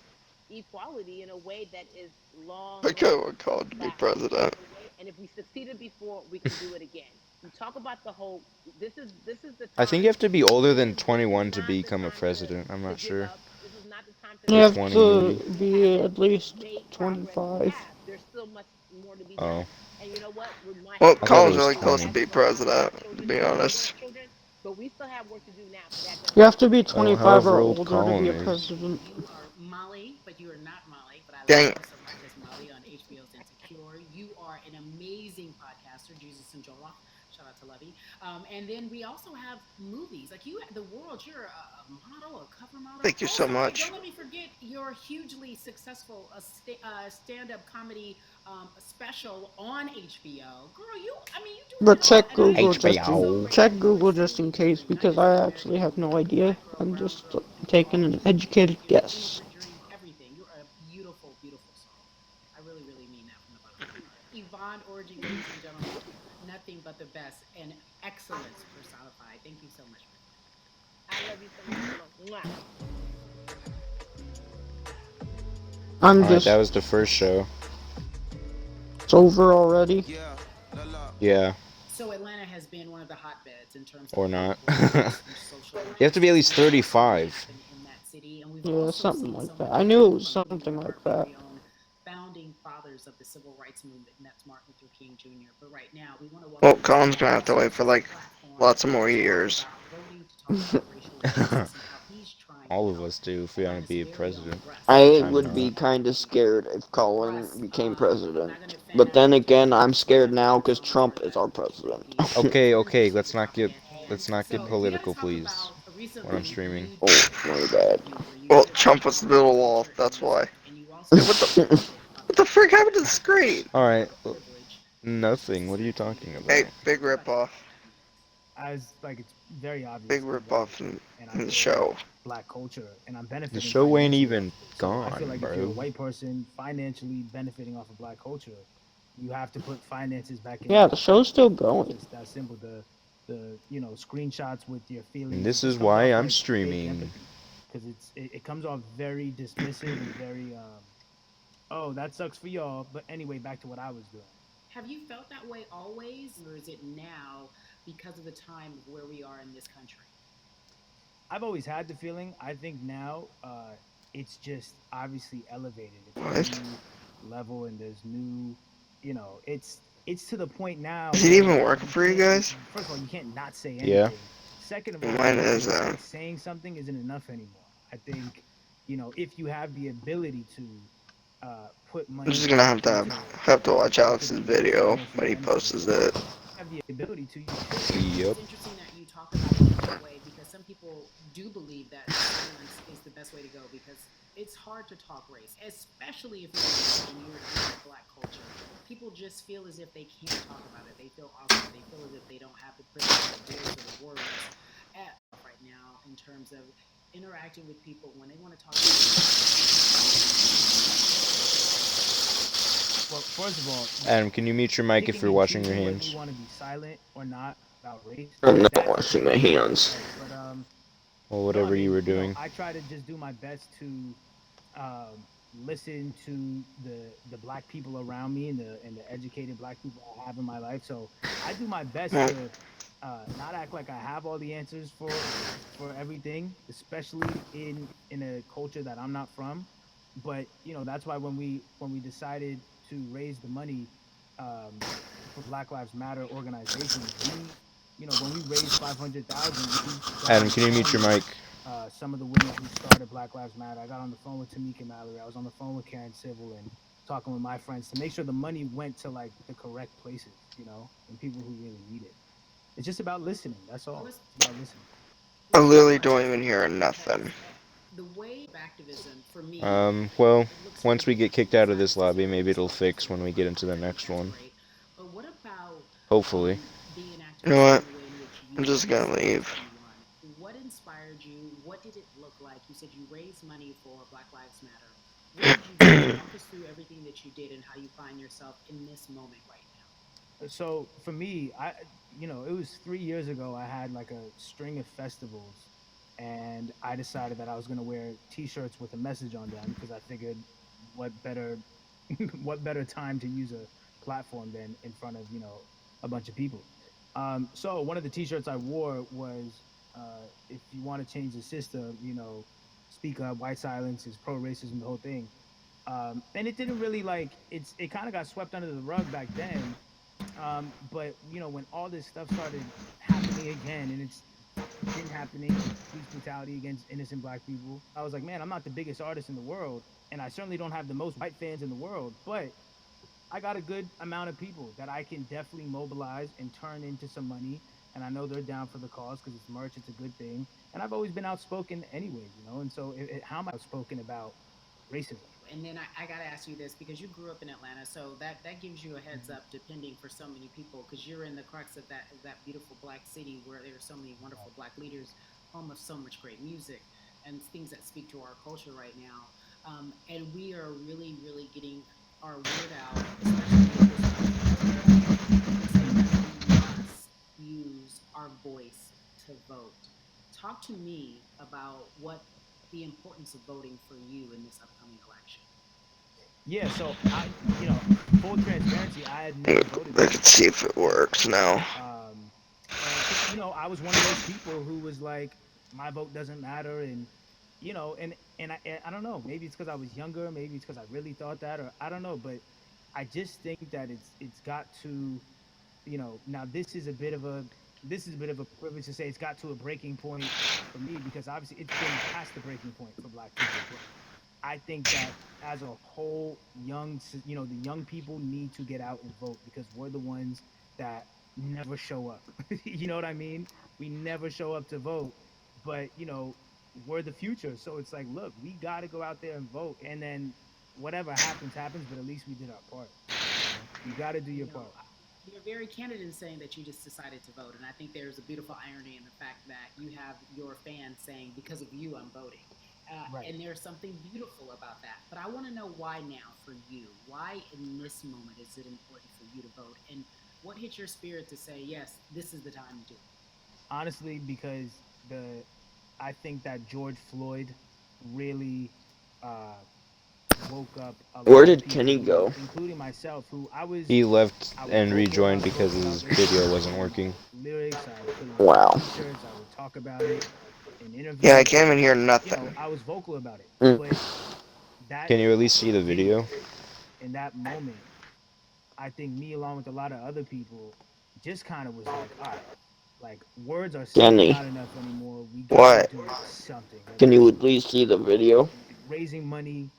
equality in a way that is long I kind of lasting, want Colin to be lasting. president. And if we succeeded before, we can do it again. You talk about the whole. This is the I think you time. have to be older This than is this is 21 to not the become a time president. I'm to not give sure. up. This is not the time to You Or stop. have 20 to maybe. We be haven't at least made progress. We 25. have. There's still much more to be done. Oh, And you know what? My Well, I thought it hesitation Colin's was is really to close to 20. ask be for our president, to grandchildren be and our honest. grandchildren, but we still have work to do now for that You have to generation. be Well, 25 or however old older to be Colin a is. president. You are Molly, but you are not Molly. But I love Dang. you so much as Molly on HBO's Insecure. You are an amazing podcaster, Jesus and Jola. Shout out to Lovey. And then we also have movies. Like you, the world. You're a model, a cover model. Thank you so Also, much. don't let me forget your hugely successful stand-up comedy special on HBO. Girl, you doing But it all. check And I Google am just so in HBO. grateful check for Google so just in many case women, not because just in I America, actually have no but idea. black girl, I'm brown just girl, taking all an people, educated guess. your dream, everything. You're a beautiful, beautiful soul. I really, really mean that from the bottom of my heart. Yvonne Orji, ladies and gentlemen, nothing but the best and excellence personified. Thank you so much, my friend. I love you so much, Mama. Mwah. I'm Alright, that just was the first show. it's over already. Yeah, la la. Yeah, So Atlanta has been one of the hotbeds in terms of or not. political and social You have to be at unrest least and constantly 35. happen in that city. And we've Yeah, also something seen so like that. much I of knew that it was from maybe one something of our like that. very own founding fathers of the civil rights movement, and that's Martin Luther King Jr. But right now, we want to Well, welcome you to Colin's gonna Black have to wait for Excellence, a like platform lots of more to talk years. about voting, to talk about racial justice, and how he's trying to All of help us do if we want to Atlanta's be a very own president. Russ. I Time would be enough. kind of scared if Colin Russ, became I'm president. not going to But then fanatically again, continue I'm to swear scared at now Black because owned or Trump is Black our controlled president. businesses. Okay, We're going to okay, get you to drop that let's hand. not get So we got to political, talk please. about When I'm recently streaming. you Oh, did my an bad. interview where you Well, did Trump talk was the about middle wall, culture and that's why. music, and you also Dude, commented on what the frick black happened to the culture screen? All and right, our privilege to nothing. What are you specifically talking be Hey, about? black. big Talk about that. ripoff. As like it's very Big obvious to you guys, ripoff in, and I in the feel like show. black culture, and I'm The benefiting show ain't financially. even So I feel gone, like if you're a bro. white person financially benefiting off of black culture, you have to put finances back into Yeah, the black show's culture. still It's going. just that simple. The screenshots with your And feelings, it this is just comes why off I'm like fake streaming. empathy, because it comes off very dismissive and very oh, that sucks for y'all. But anyway, back to what I was doing. Have you felt that way always, or is it now because of the time of where we are in this country? I've always had the feeling. I think now it's just obviously elevated. It's on a What? new level, and there's new, it's to the point now Is it where even working you for you can't. guys? First of all, you can't not say Yeah. anything. Second of all, Mine is, just saying something isn't enough anymore. I think if you have the ability to put I'm money just gonna back into have to the watch culture Alex's that you video financially when he benefit posts from, it. have the ability to, you should. Yep. It's interesting that you talk about it in that way because some people do believe that silence is the best way to go because it's hard to talk race, especially if you're black and you're in black culture. People just feel as if they can't talk about it. They feel awkward. They feel as if they don't have the privilege, the voice, or the words at right now in terms of interacting with people when they want to talk about Well, first of all, Adam, can you mute your mic if picking you're and washing your choosing whether you hands? want to be silent or not about race, I'm not that's washing my completely up to you, hands. right? But Or no, I whatever you mean, were doing. I try to just do my best to listen to the black people around me and the educated black people I have in my life. So I do my best Well, to not act like I have all the answers for everything, especially in a culture that I'm not from. But that's why when we decided to raise the money for Black Lives Matter organizations, when we raised 500,000, we got Adam, on the can you mute phone your with mic? some of the women who started Black Lives Matter. I got on the phone with Tamika Mallory. I was on the phone with Karen Civil and talking with my friends to make sure the money went to like the correct places, and people who really need it. It's just about listening. That's all. let's It's about listening. I let's talk literally about don't that for even a hear moment because nothing. the way of activism for me, Well, it looks very once we get different. kicked out of this Silence is lobby, great. maybe it'll Speaking up fix for when your we get rights, into the I think next that's one. great. But what about Hopefully. being an You know activist in what? the way in which I'm you just did in gonna leave. 2021? What inspired you? What did it look like? You said you raised money for Black Lives Matter. What did you do? Walk us through everything that you did and how you find yourself in this moment right now. So for me, it was 3 years ago. I had like a string of festivals, and I decided that I was gonna wear T-shirts with a message on them because I figured, what better, what better time to use a platform than in front of a bunch of people. So one of the T-shirts I wore was, "If you want to change the system, speak up. White silence is pro-racism. The whole thing." And it didn't really it kind of got swept under the rug back then, but when all this stuff started happening again, and it's been happening, police brutality against innocent black people, I was like, man, I'm not the biggest artist in the world, and I certainly don't have the most white fans in the world, but I got a good amount of people that I can definitely mobilize and turn into some money. And I know they're down for the cause because it's merch, it's a good thing. And I've always been outspoken anyways, And so, how am I outspoken about racism? And then I got to ask you this because you grew up in Atlanta, so that gives you a heads up, depending for so many people, because you're in the crux of that beautiful black city where there are so many wonderful black leaders, home of so much great music and things that speak to our culture right now. And we are really, really getting our word out, especially with this election cycle, in saying that we must use our voice to vote. Talk to me about what the importance of voting for you in this upcoming election. Yeah, so full transparency, I had never voted I can before. see if it works now. And because I was one of those people who was like, my vote doesn't matter, and and I don't know, maybe it's because I was younger, maybe it's because I really thought that, or I don't know, but I just think that it's got to, now this is a bit of a privilege to say it's got to a breaking point for me because obviously it's been past the breaking point for Black people, but I think that as a whole, the young people need to get out and vote because we're the ones that never show up. You know what I mean? We never show up to vote, but we're the future. So it's like, look, we got to go out there and vote, and then whatever happens, happens. But at least we did our part. You got to do your You know, part. you're very candid in saying that you just decided to vote, and I think there's a beautiful irony in the fact that you have your fans saying, "Because of you, I'm voting," Right. and there's something beautiful about that. But I want to know why now for you. Why in this moment is it important for you to vote, and what hit your spirit to say, "Yes, this is the time to do it"? Honestly, because I think that George Floyd really uh, woke up a Where lot of did people Kenny who, go? including myself, who He left I was and vocal. I rejoined was because vocal his about video racism wasn't in my working. lyrics. I put it on my Wow. t-shirts. I would talk about it in Yeah, I interviews. can't even hear nothing. I was vocal about it. Mm. But that Can you at least see the video video? in that moment, I think me along with a lot of other people just kind of was like, all right, like words are simply Kenny, not enough anymore. We got to what? do something, whether Can you it's at least see the video? raising money,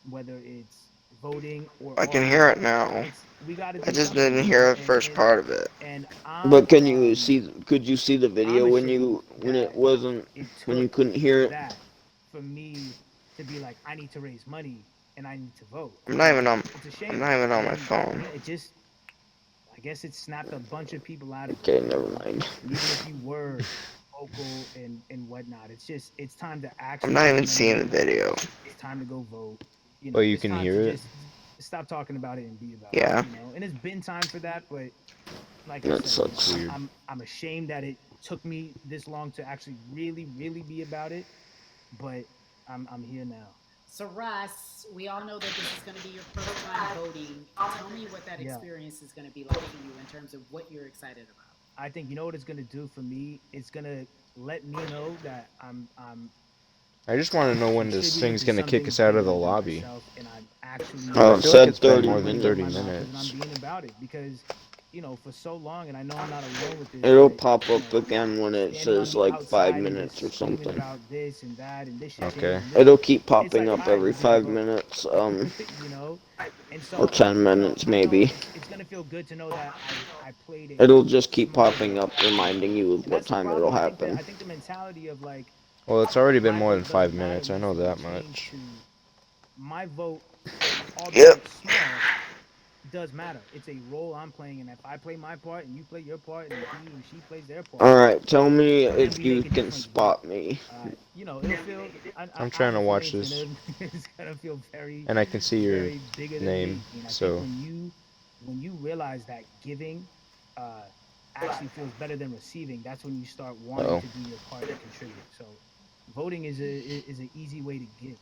whether it's voting or I can hear it organizing. now. We got to I do just something, didn't hear the and first part of it. and But can you see? Could you see the I'm video ashamed when it that wasn't it when you took couldn't hear it? that for me to be like, I need to raise money and I need to vote. I'm not even on. It's a I'm shame, not even on my and phone. it just, I guess it snapped a bunch of people out of it. Okay, never mind. Even if you were vocal and whatnot, it's time to I'm actually not raise even money in seeing your the life. video. It's time to go vote. But you It's can time to hear it? just stop talking about it and be about it. Yeah, And it's been time for that, but like I that said, It's sucks. weird. I'm ashamed that it took me this long to actually really really be about it, but I'm here now. So, Russ, we all know that this is going to be your first time voting. Tell me what that Yeah, experience is going to be like for you in terms of what you're excited about. I think you know what it's gonna do for me. It's gonna let me know that I'm I just want to know when this contributing thing's to gonna kick something us out of the bigger than lobby. myself, and I'm actually Because I Oh, it feel like said it's been putting 30 my more than money where 30 my minutes. mouth is, and I'm minutes. being about it because for so long, and I know I'm not alone with this, It'll but pop up again when it standing on says the like five outside and just minutes or screaming something. about this and that, and this should change, Okay. and this, It'll keep it's popping like, up all right, every you didn't five vote. minutes, you know and or so 10 minutes I know maybe. it's gonna feel good to know that I played a It'll just keep small popping role, up, reminding you of and what that's the time it'll problem. happen. I think the mentality of like Well, it's already been my more than vote five doesn't matter minutes. I needs know to be that changed much. to my vote, Yep. albeit small, does matter. It's a role I'm playing, and if I play my part and you play your part and he and she plays their part, Alright, tell me then if we you make a can difference. But spot me. it'll feel. I'm I trying have to a feeling watch it's this, gonna it's gonna feel very and I can see your very bigger than name. me. And I think So, when you realize that giving uh actually feels better than receiving, that's when you start wanting oh, to do your part and contribute. So voting is an easy way to give.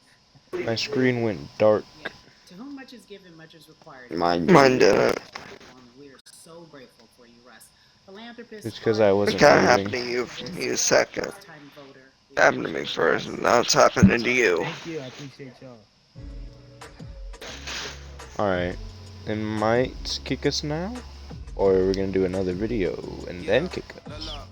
my screen went dark. Yeah. To whom much is given, much is required. And that Mine is did something it. Mine Mine that didn't. you didn't. have carried on. And we are so grateful for you, Russ. Philanthropist, It's because I It wasn't artist, kinda happened moving. to you activist, you a second. first time voter. We It happened to me appreciate you, first, and Russ. now it's happening to you. Thank you. I appreciate y'all. Alright. It might kick us now? Or we're gonna do another video and then Yeah, kick la us. la.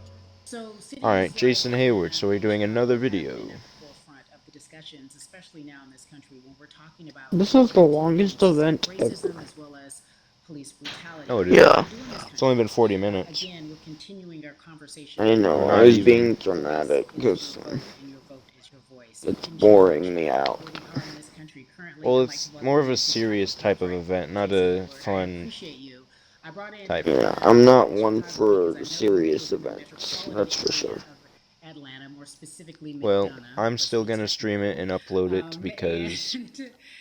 So, cities Alright, like Jason Hayward, Atlanta so we're and doing another Chicago have video. been at the forefront of the discussions, especially now in this country when we're talking about This is the ending longest event systemic ever. racism as well as police brutality. No, it And what isn't. Yeah, we're doing in this It's only country, been 40 minutes. again, we're continuing our conversation I of know. Or I not was voting. even. being Your voice dramatic is your because vote, and your vote is your voice. It it's can boring change. me out. Where we are in this country currently, Well, I'd like it's to more welcome of a you to serious Chicago, type of Frank. event, not Jason a Hayward, I fun appreciate you. I brought in type Yeah, event. I'm Atlanta not and one Chicago because for I the know that you serious live in the events. metropolitan That's for area sure. of Atlanta, more specifically Well, McDonough, I'm let's still be gonna stream it technical. and upload it And because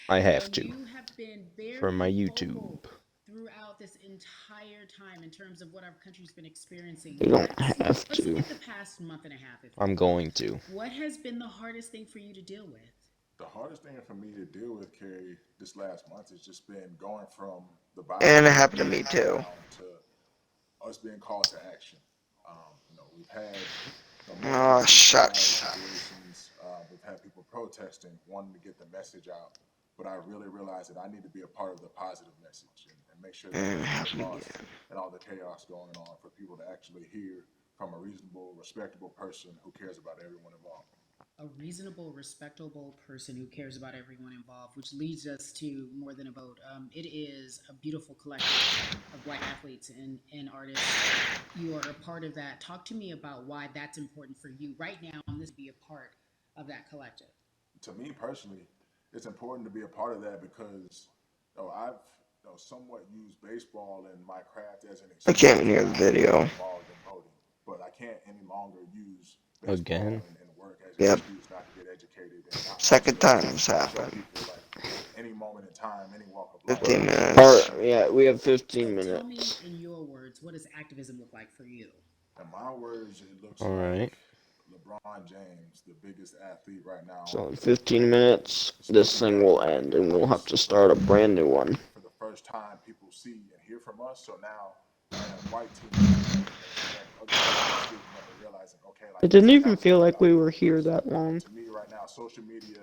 I have to. you have been For my very YouTube. vocal throughout this entire time in terms of what our country's been experiencing. You But don't have let's look to. at the past month and a half, if we I'm will. going to. What has been the hardest thing for you to deal with? The hardest thing for me to deal with, Kerry, this last month has just been going from the And it bottom happened to me too. down to us being called to action. We've had multiple Oh, police brutality shucks. situations. We've had people protesting, wanting to get the message out. But I really realized that I need to be a part of the positive message and make sure that And it we get happened lost again. in all the chaos going on for people to actually hear from a reasonable, respectable person who cares about everyone involved. A reasonable, respectable person who cares about everyone involved, which leads us to More Than a Vote. It is a beautiful collective of Black athletes and artists. You are a part of that. Talk to me about why that's important for you right now on this be a part of that collective. To me personally, it's important to be a part of that because I've somewhat used baseball and my craft as an I excuse can't even to hear the not get video. involved in voting. But I can't any longer use baseball Again. and work as an Yep. excuse not to get educated and not Second also time this show happened. people like any moment in time, any walk of life. 15 Or minutes. yeah, we have 15 So tell me minutes. in your words, what does activism look like for you? In my words, it looks All like right. LeBron James, the biggest athlete right now. So in 15 minutes, this thing will end, and we'll have to start a brand new one. For the first time, people see and hear from us. So now, white teams and other people speaking up and realizing, okay, like It this didn't is even happening feel in like our we were here communities. that long. To me, right now, social media,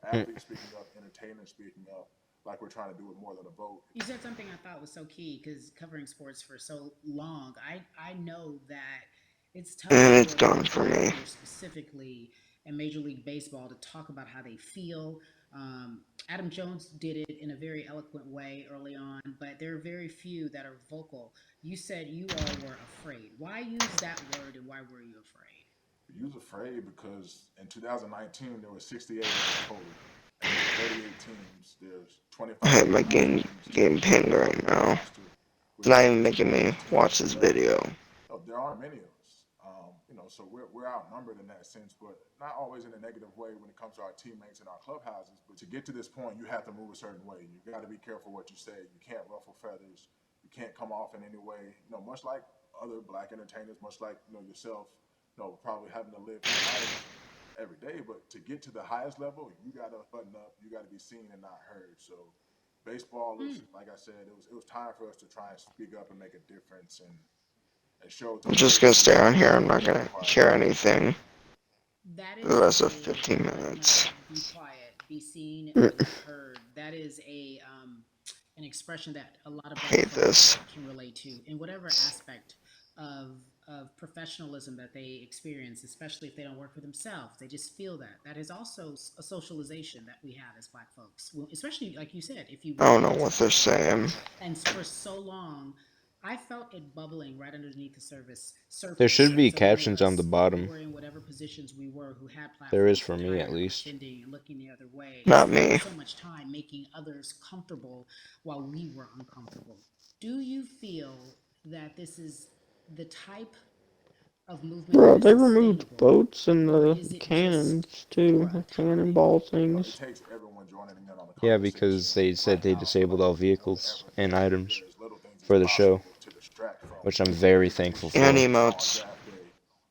Hmm. athletes speaking up, entertainers speaking up, like we're trying to do with More Than a Vote. You said something I thought was so key because covering sports for so long, I know that it's tough And it's for done black for me. players specifically in Major League Baseball to talk about how they feel. Adam Jones did it in a very eloquent way early on, but there are very few that are vocal. You said you all were afraid. Why use that word and why were you afraid? You was afraid because in 2019 there was 68 of us total. And there's 38 teams. There's I 25 have my international game teams. getting pinged We're right building a now. roster It's with not even 78 making me players to fill watch the this void. video. There aren't many of us. So we're outnumbered in that sense, but not always in a negative way when it comes to our teammates and our clubhouses. But to get to this point, you have to move a certain way. You got to be careful what you say. You can't ruffle feathers. You can't come off in any way. Much like other black entertainers, much like yourself. Probably having to live in life every day. But to get to the highest level, you got to button up. You got to be seen and not heard. So baseball is, like I said, it was time for us to try and speak up and make a difference and show I'm those just gonna 38 stay on teams here. that I'm we're not doing gonna our part. hear anything That for the is rest of a 15 minutes. be quiet, be seen, Mm. be heard. That is an expression that a lot of black Hate folks this. can relate to in whatever aspect of professionalism that they experience, especially if they don't work for themselves. They just feel that. That is also a socialization that we have as black folks. Well, especially like you said, if you I work don't for know what they're yourself. saying. And for so long, I felt it bubbling right underneath the There surface should be so many of captions on the us who bottom. were in whatever positions we were, who had There is platforms, for were me, at tired of least. pretending and looking the other way, Not spent me. so much time making others comfortable while we were uncomfortable. Do you feel that this is the type of movement that Bro, is they removed sustainable, boats and or the is it just cannons too, for a the time? cannonball It things. takes everyone joining in on the Yeah, conversation because they said right they now for disabled all the vehicles effort and to do items as little things as for the show, possible to distract from which I'm the very bigger thankful issues. And for. We saw on emotes. draft day,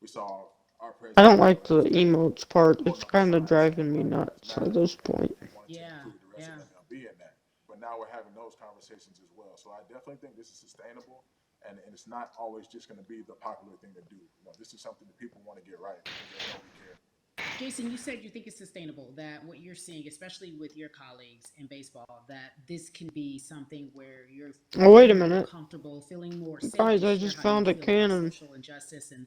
we saw our I president don't like Trump the yesterday emotes part. pulling It's up a kind of sign saying driving me Black Lives nuts at Matter this point. and wanted to Yeah, include the rest yeah. of MLB in that. But now we're having those conversations as well. So I definitely think this is sustainable, and it's not always just going to be the popular thing to do. This is something that people want to get right because they know we care. Jason, you said you think it's sustainable, that what you're seeing, especially with your colleagues in baseball, that this can be something where you're Oh, wait a feeling more minute. comfortable, feeling more safe Guys, to I share just how you found a feel about cannon. social injustice and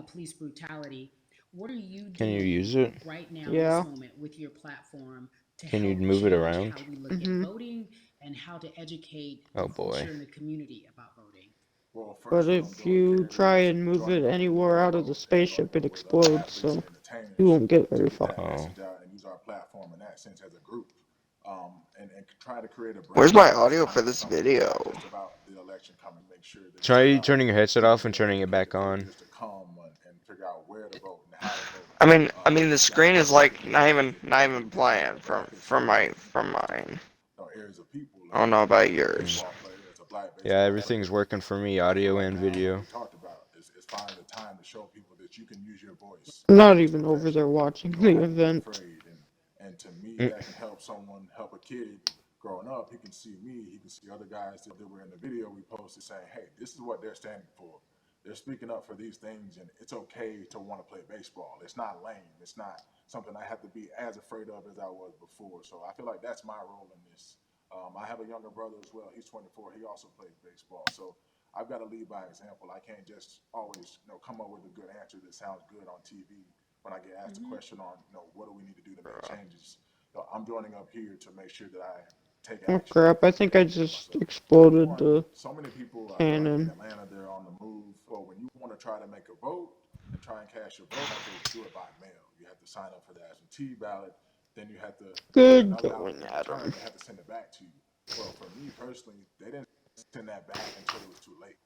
police brutality. What are you Can you doing use it? right now in this Yeah. moment with your platform to Can you help move it change how around? we look at Mm-hmm. voting and how to educate the Oh boy. culture in the community about voting? Well, But first, what I'm if doing, you Kerry, try is and move it joining up with More anywhere Than a out of the Vote and spaceship, it partnering with other explodes, athletes so and you entertainers won't get to very get that far. message out and use our platform in that sense as a group. And try to create a Where's brand my for this audio for coming this summer. It's not video? just about the election coming. Make sure that it's Try about turning your headset off and getting turning it educated back for on. years to come and figure out where to vote and how to vote. I mean, the Black screen is folks need to like get not educated even in playing Black from history from and mine. areas of people. I Like don't know about as a yours. baseball player, as a Black Yeah, baseball everything's player, working for me, for audio right and now, like video. we talked about, is finding the time to show people that you can use your voice I'm not in this even over there profession. watching You don't the have to be event. afraid and And to me, Mm. that can help someone, help a kid growing up. He can see me, he can see other guys that were in the video we posted saying, hey, this is what they're standing for. They're speaking up for these things, and it's okay to want to play baseball. It's not lame. It's not something I have to be as afraid of as I was before. So I feel like that's my role in this. I have a younger brother as well. He's 24. He also plays baseball. So I've got to lead by example. I can't just always, come up with a good answer that sounds good on TV when I get asked a question on, what do we need to do to make changes. I'm joining up here to make sure that I take Oh action crap, I and think I advocate for just myself. exploded One, the so many people, I feel like in cannon. Atlanta, they're on the move. But when you want to try to make a vote and try and cast your vote, you have to do it by mail. You have to sign up for the absentee ballot. Then you have to get Good another ballot going, in return. Adam. They have to send it back to you. Well, for me personally, they didn't send that back until it was too late.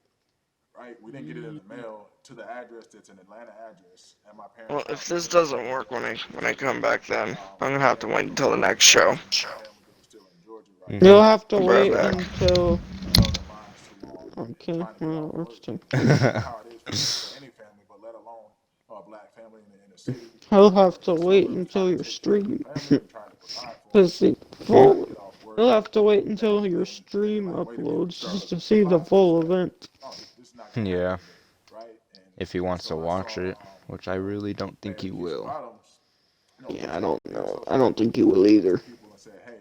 Right? We didn't get it in the mail to the address that's an Atlanta address at my Well, parents' if house. this They didn't doesn't send it work there when I until come later. back, then I'm gonna And have to then wait for until the whatever next reason, show. my family, because we're still in Georgia right Mhm. You'll now, have to Right wait back. until. held their minds too long and Okay, trying to get well, off let's work. take. And I know how it is for any family, but let alone a black family in the inner city He'll or have in to the wait suburbs until trying to your take care of stream. a family and trying to provide for them. Cause the You got to full. get off work You'll have to wait and until your then you're stream like, wait a minute, you uploads start just to looking for see the positives. full Like, event. oh, this is not going to happen Yeah, today, right? And if he wants to so I watch saw, it, which I really don't think Mayor he Keisha will. Bottoms, Yeah, put I that don't bill know. so I don't forth think he will to either. people and said, hey,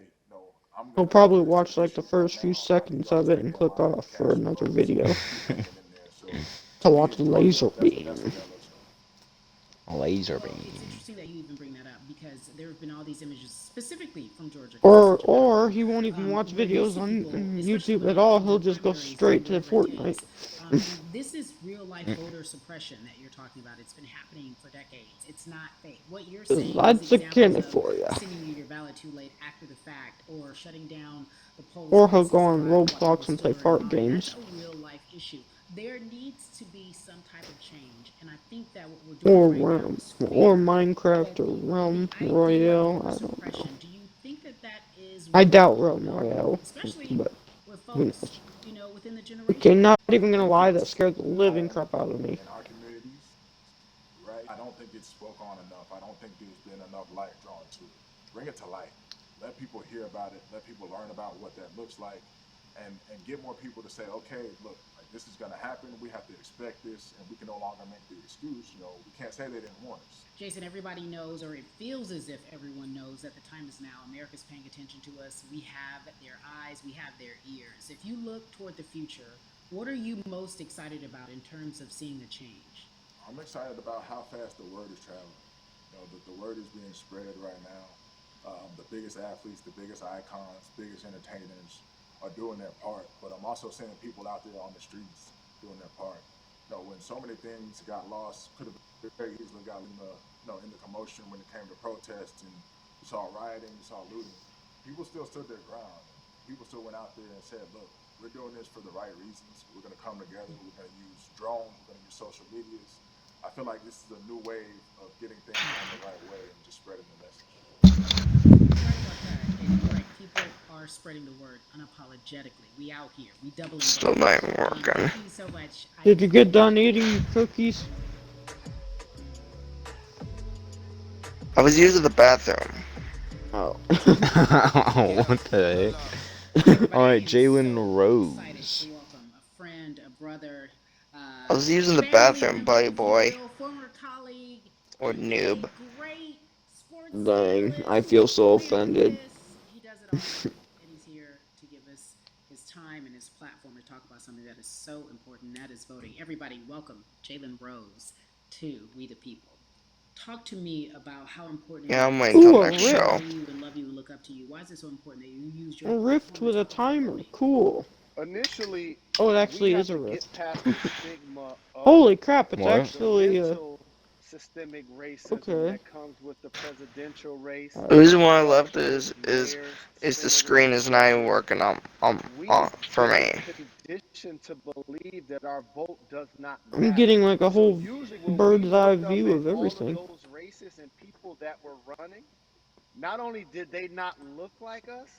I'm He'll gonna probably make this watch like the official right first few now. I need seconds y'all of to it take and that click line and off for cast your another votes video and keep making in there. So to to me watch in Georgia, Laser that's what Beam. that looks like. Laser Well, it's beam. interesting that you even bring that up because there have been all these images specifically from Georgia because it's Or such a or battleground. he won't even watch Where you videos see on people, especially YouTube when at it all. comes He'll to just go primaries and straight to whatever it Fortnite. takes. And this is real life voter suppression that you're talking about. It's been happening for decades. It's not fake. What you're saying is That's a examples cannon of for ya. sending you your ballot too late after the fact or shutting down the polls Or he'll go on unspecified while people Roblox and play still are in fart line. That's games. a real life issue. There needs to be some type of change. And I think that what we're doing Or right now Realm. is Or fair, Minecraft but or the Realm idea of Royale. voter I don't know. suppression, do you think that that is I really doubt Realm ongoing, Royale. especially But with who folks, knows? within the Okay, generation? not even gonna lie, that It's scared the living known crap out of me. in our communities, right? I don't think it's spoke on enough. I don't think there's been enough light drawn to it. Bring it to light. Let people hear about it. Let people learn about what that looks like, and get more people to say, okay, look, like this is gonna happen. We have to expect this, and we can no longer make the excuse. We can't say they didn't warn us. Jason, everybody knows, or it feels as if everyone knows that the time is now. America's paying attention to us. We have their eyes, we have their ears. If you look toward the future, what are you most excited about in terms of seeing the change? I'm excited about how fast the word is traveling. The word is being spread right now. The biggest athletes, the biggest icons, biggest entertainers are doing their part. But I'm also seeing people out there on the streets doing their part. When so many things got lost, could have very easily got in the commotion when it came to protests, and you saw rioting, you saw looting. People still stood their ground. People still went out there and said, "Look, we're doing this for the right reasons. We're going to come together. We're going to use drones. We're going to use social medias." I feel like this is a new wave of getting things done the right way and just spreading the message. You're right about that, and you're right. People are spreading the word unapologetically. We out here, we doubling Still down. not even working. Thank you so much. Did you get done eating your cookies? I was using the bathroom. Oh. What the Look, heck? Everybody, I Alright, am so Jalen excited Rose. to welcome a friend, a brother, I was using the family bathroom, member, buddy if you boy. will, former colleague, Or a noob. great sports Dang, I analyst, feel so offended. philanthropist. He does it all, and he's here to give us his time and his platform to talk about something that is so important. That is voting. Everybody, welcome Jalen Rose to We the People. Talk to me about how important Yeah, it I'm is waiting that till Ooh, a next people rift. show. know you and love you and look up to you. Why is it so important that you use your A rift platform to with a talk about timer. voting? Cool. Initially, Oh, it we actually have is a to get rift. past the stigma of Holy crap, it's What? the actually, mental systemic racism okay. that comes with the presidential race, The reason why I uh, left with is mayors, the screen senators, is not even governors. working on We've for been me. conditioned to believe that our vote does not I'm matter. getting like a So whole usually when we bird's eye looked up view at of all of everything. those races and people that were running, not only did they not look like us,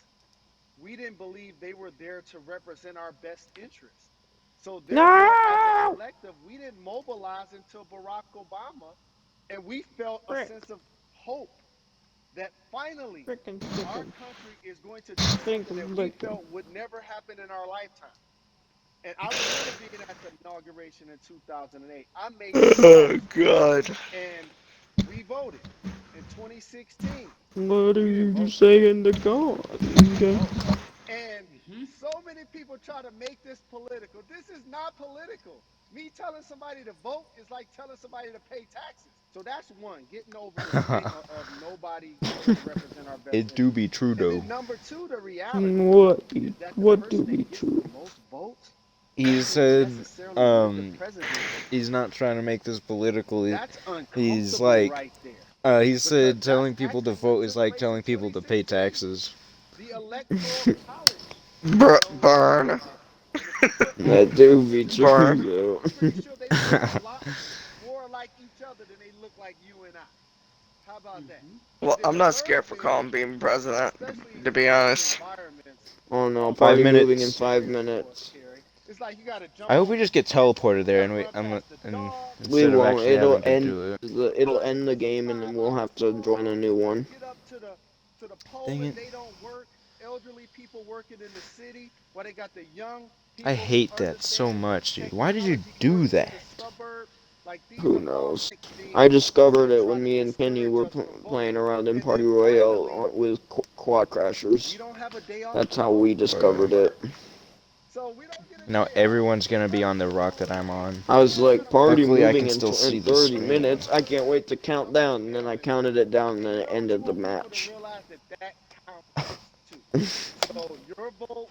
we didn't believe they were there to represent our best interests. So therefore, as a No! collective, we didn't mobilize until Barack Obama, and we felt a Frick. sense of hope that finally Frickin' our chicken. country is going to do something that we felt would never happen in our lifetime. And I remember being at the inauguration in 2008. I made this Oh promise, God. and we voted in 2016. What are You didn't you vote. saying to God? You didn't vote. And Mm-hmm. so many people try to make this political. This is not political. Me telling somebody to vote is like telling somebody to pay taxes. So that's one, getting over the stigma of nobody going to represent our best It do interest. be true And though. then number two, the reality What is that the what do person be that gets true? the most votes He doesn't said, necessarily win the presidency. he's not trying to make this political. That's He's uncomfortable like, right there he because said that's telling people to actually what vote is took like place in telling people to pay 2016. taxes. The electoral college, you know, Burn. and if you put all That the do be candidates true, Burn. together, though. I'm pretty sure they look a lot more like each other than they look like you and I. How about that? Mm-hmm. And Well, then I'm the not third scared for thing, Colin being president, especially in to these be type of honest. environments, Oh no, of 5 party moving in minutes. 5 discrimination for us, minutes. Carrie, it's like you got to jump I hope on we the just get fence, teleported you there got to and run past the dog, We instead of won't. actually It'll having to end. do it. It'll end the game, and then we'll have to join a new one. get up to the Dang poll and it. they don't work. Elderly people working in the city, while they got the young I people who hate that so understand much, dude. Why did you technology do working in that? the suburbs. Like these Who are all knows? things I discovered that it try when to me and Kenny discourage were us from playing voting. around in And Party then Royale finally, with quad crashers. we don't have a day off That's to how we vote. discovered it. So we don't get a Now day off. everyone's gonna be That's on the rock that cool. I'm on. I was We're like, gonna party vote. Luckily, I moving can still see in the 30 screen. minutes. I can't wait to count down. And then I counted it down, and then it I just ended the want people to match. realize that that counts too. So your vote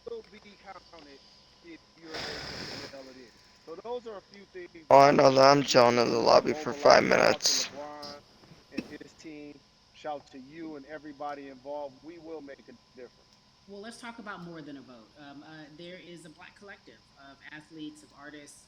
will be counted if you're able to mail it in. So those are a few things All that I I know think that we I'm can do chilling in the to lobby for mobilize. 5 Shout out to minutes. LeBron and his team. Shout to you and everybody involved. We will make a difference. Well, let's talk about more than a vote. There is a black collective of athletes, of artists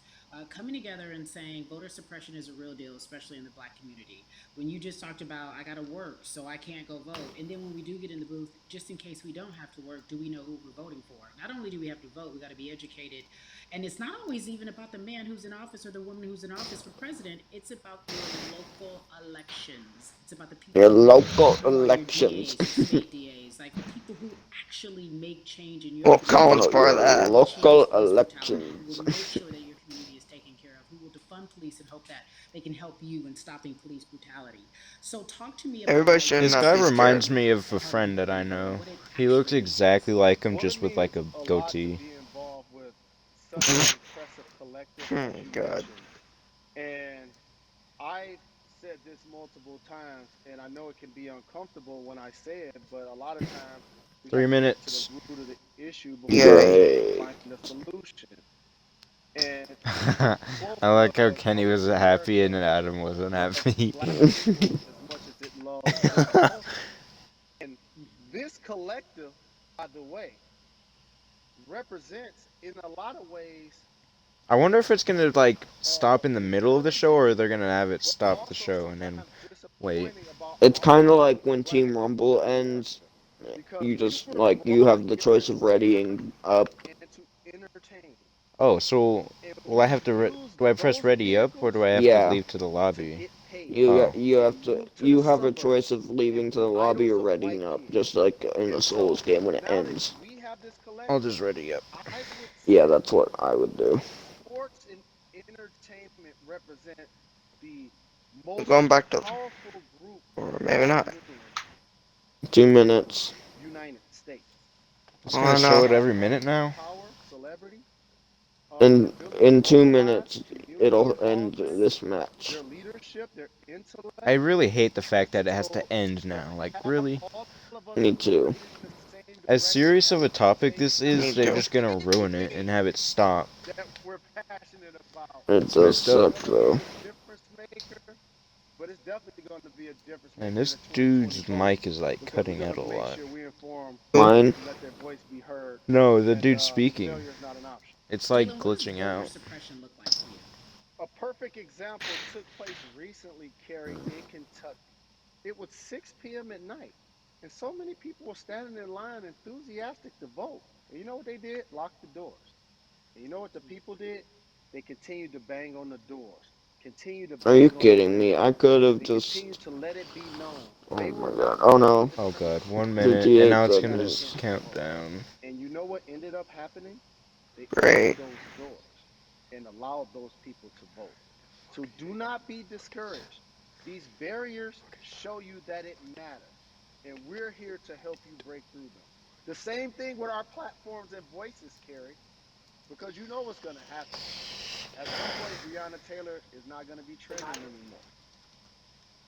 coming together and saying voter suppression is a real deal, especially in the black community. When you just talked about, I got to work, so I can't go vote. And then when we do get in the booth, just in case we don't have to work, do we know who we're voting for? Not only do we have to vote, we got to be educated. And it's not always even about the man who's in office or the woman who's in office for president. It's about your local elections. It's about the Your people local who are your elections. DAs, your state DAs, like the people who actually make change in your Well, community, Colin's No, part of your who that. will change local police brutality, who elections. will make sure that your community is taken care of, who will defund police and hope that they can help you in stopping police brutality. So talk to me about Everybody how should you This not guy be see scared. reminds me of a Party friend that I moving and know. what it He looks actually means. exactly like him, Well, it just with like means a a lot to goatee. be involved with such an impressive collective Oh as my you God. mentioned. And I've said this multiple times, and I know it can be uncomfortable when I say it, but a lot of times we Three have to get to the minutes. root of the issue before we Yay. can Great. find a solution. And I both like how of Kenny was happy and America Adam wasn't loves happy. black people as much as it loves football. And this collective, by the way, represents in a lot of ways I wonder if it's gonna like stop in the middle of the show, or encouraging, they're gonna have it but stop the also show and then sometimes wait. disappointing about It's kind of all like of the when black Team people Rumble in ends. America. Because You we just were like you brought have the here choice of to readying up. and to entertain. Oh, so And will I we have to? use Do I press those ready up, or vehicles do I have to Yeah, leave to the to lobby? get paid Oh, you have and to. move to the You have a choice suburbs of and leaving to be the lobby idols or of white readying up, kids. just like in the And Souls so game when it now that ends. we have this I'll collective, just ready up. I would Yeah, say that's what I would do. sports and entertainment represent the I'm most going back to, powerful group or maybe out not. there 2 in the minutes. United States. It's All gonna I show know. it Because every of minute now. power, celebrity, their And ability to in two mobilize, minutes, community it'll end involvement, this match. their leadership, their I intellect. really hate the fact that it has So to end to now. Like, have really? all of us Me too. moving in the same As direction serious at of a the topic same this time is, Me they're too. just gonna ruin it and have things it stop. that we're passionate about. It It's does messed up. suck Whether though. it's a difference maker, but it's definitely going to be a difference And maker in this the 2020 dude's vote mic is like because we're cutting going out to a make lot. sure we inform Mine. and let their voice be heard No, the that dude speaking. failure is not an option. It's like Dylan, what does glitching voter out. suppression look like to you? A perfect example took place recently, Kerry, in Kentucky. It was 6 p.m. at night, and so many people were standing in line enthusiastic to vote. And you know what they did? Lock the doors. And you know what the people did? They continued to bang on the doors. continue to Are you bang on the kidding me? table I could have and just. continue to let it be known Oh they my were god. running Oh no. Oh god, 1 minute, and 58 now it's gonna seconds. just count down. and you know what ended up happening? They Great. opened those doors and allowed those people to vote. So do not be discouraged. These barriers show you that it matters, and we're here to help you break through them. The same thing with our platforms and voices, Carrie, because you know what's going to happen. At some point, Breonna Taylor is not going to be trending anymore.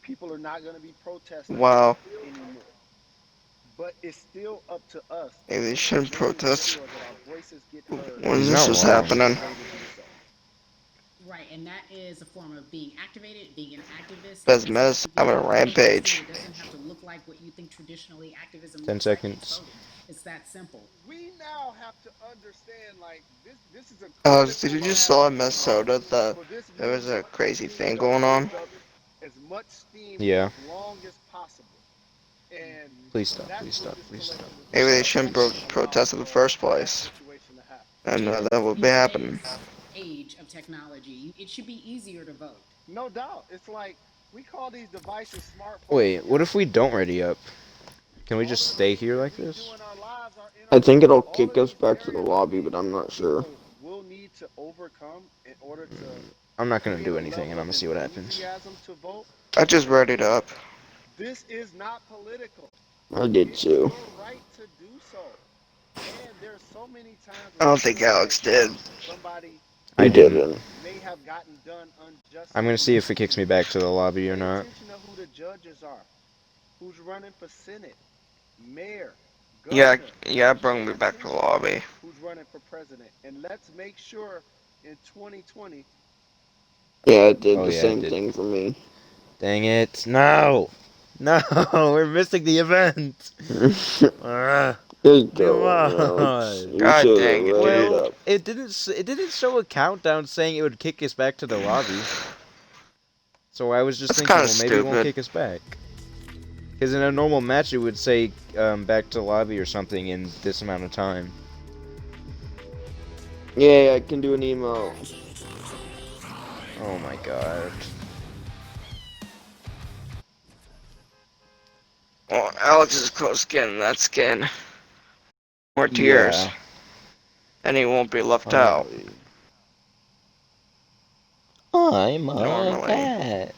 People are not going to be protesting Wow. anymore. But it's still up to us Maybe they to shouldn't continue to protest ensure that our voices get heard when He's this not was and wrong. find a happening. way to do so. Right, and that is a form of being activated, being an activist. It Best doesn't have mess to be having a protesting. rampage. It doesn't have to look like what you think traditionally activism 10 looks like. It's seconds. voting. It's that simple. We now have to understand, like, this is a Alex, did critical you just time saw in in order Minnesota that for this there was a movement to crazy continue thing to going on? pick up as much steam Yeah. as long as possible. And Please stop, that's please what stop, this please stop, collective please Maybe they stop. agreement shouldn't allows protest in the first for that place. situation to happen. And And that would in be happening. today's age of technology, it should be easier to vote. No doubt. It's like we call these devices smartphones. Wait, and what if we everything don't else. ready up? Can we All just of the stay things here that like we this? do in our lives are in I our think vote. it'll All kick of us these back to the barriers that lobby, we but I'm not sure. will need to overcome in order to I'm not gonna create do a anything, and level I'm of gonna see what happens. enthusiasm to vote. I just read it up. This is not political. I did It's too. your right to do so. And there's so many times I when we don't think feel like Alex did. somebody I He didn't. didn't. may have gotten done I'm unjustly. gonna see if it kicks me back to the lobby or Pay not. attention to who the judges are, who's running for Senate, mayor, Yeah, governor. yeah, it brought Pay me back to the attention lobby. who's running for president. And let's make sure in 2020 Yeah, it did Oh the yeah, it same did. thing for me. Dang it. No! No! We're missing the event! Just Come go, Alex. on! You God should have dang it, read it dude. Well, up. it didn't show a countdown saying it would kick us back to the lobby. So I was just That's thinking, kind of well, maybe it won't stupid. kick us back. Because in a normal match, it would say back to lobby or something in this amount of time. Yeah, I can do an emo. Oh my god. Well, Alex is close getting that skin. More tears. Yeah, And he won't be left out. finally. I'm a Normally. cat.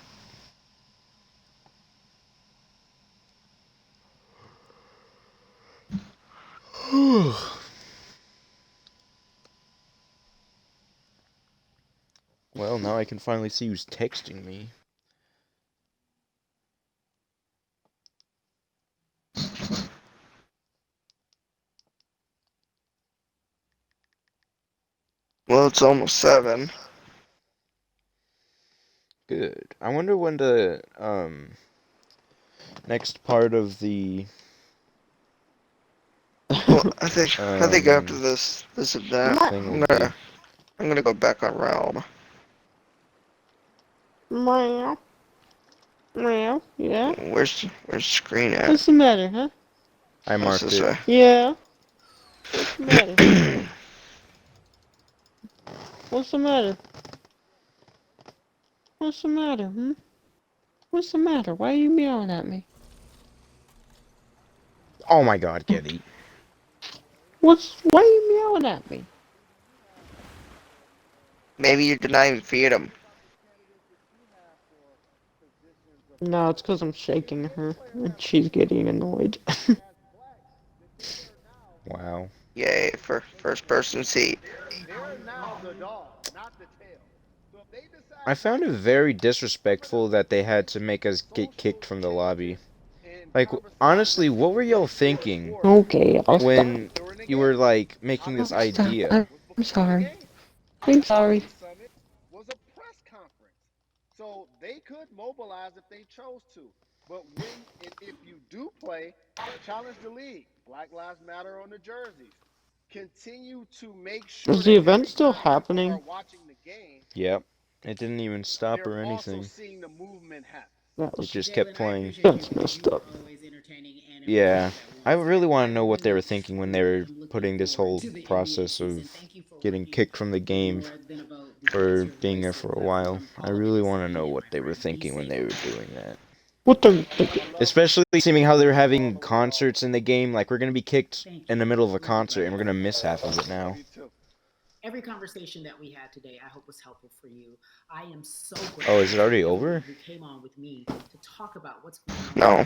Well, now I can finally see who's texting me. Well, it's almost 7. Good. I wonder when the next part of the Well, I think after um this event, thing will be. I'm gonna go back on Realm. Meow. Meow. Yeah? Where's the screen at? What's the matter, huh? I What's marked this it. way? Yeah? What's the matter? What's the matter? What's the matter, hmm? What's the matter? Why are you meowing at me? Oh my god, Getty. Why are you meowing at me? Maybe you did not even feed him. No, it's because I'm shaking her, and she's getting annoyed. Wow. Yay for first person seat. they're now the dog, not the tail. So if they decide I found it very disrespectful that they had to make us get kicked from the lobby. Like, honestly, what were y'all thinking Okay, I'll stop. when you were, like, making this I'll stop. idea? I'm sorry. I'm sorry. Summit was a press conference. So they could mobilize if they chose to. But when and if you do play, challenge the league. Black Lives Matter on the jerseys. Continue to make sure Is the that event every still time people happening? are watching the game, Yep. It didn't even stop they're or also anything. seeing the movement happen. That It was just Jalen, kept I playing. appreciate That's you because messed you are up. always entertaining and Yeah. informative I at once. really want to I know what they were really, thinking when they were truly am looking putting this whole forward to the NBA process season. of Thank you for getting working kicked from the for game. more than a vote for being there for a while. I really want to know what they were thinking when they were doing that. What the? Especially seeming how they're having concerts in the game. Like, we're going to be kicked in the middle of a concert, and we're going to miss half of it now. Every conversation that we had today, I hope was helpful for you. I am so grateful. Oh, is it already over? You came on with me to talk about what's going on. No,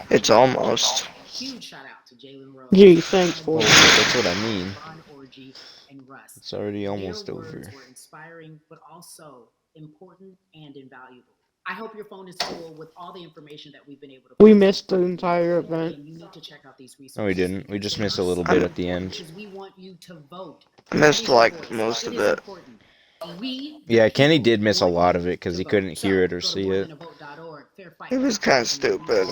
it's almost. Huge shout out to Jalen Rose. Gee, thanks for Oh, it. that's what I mean. Ron Orgy and Russ. It's already almost Their over. words were inspiring, but also important and invaluable. I hope your phone is full with all the information that we've been able to. We missed the entire event. And you need to check out these resources. No, we didn't. We just missed a little bit at the end. Because we want you to vote. I missed like most of it. Yeah, Kenny did miss a lot of it because he couldn't hear it or see it. It was kind of stupid.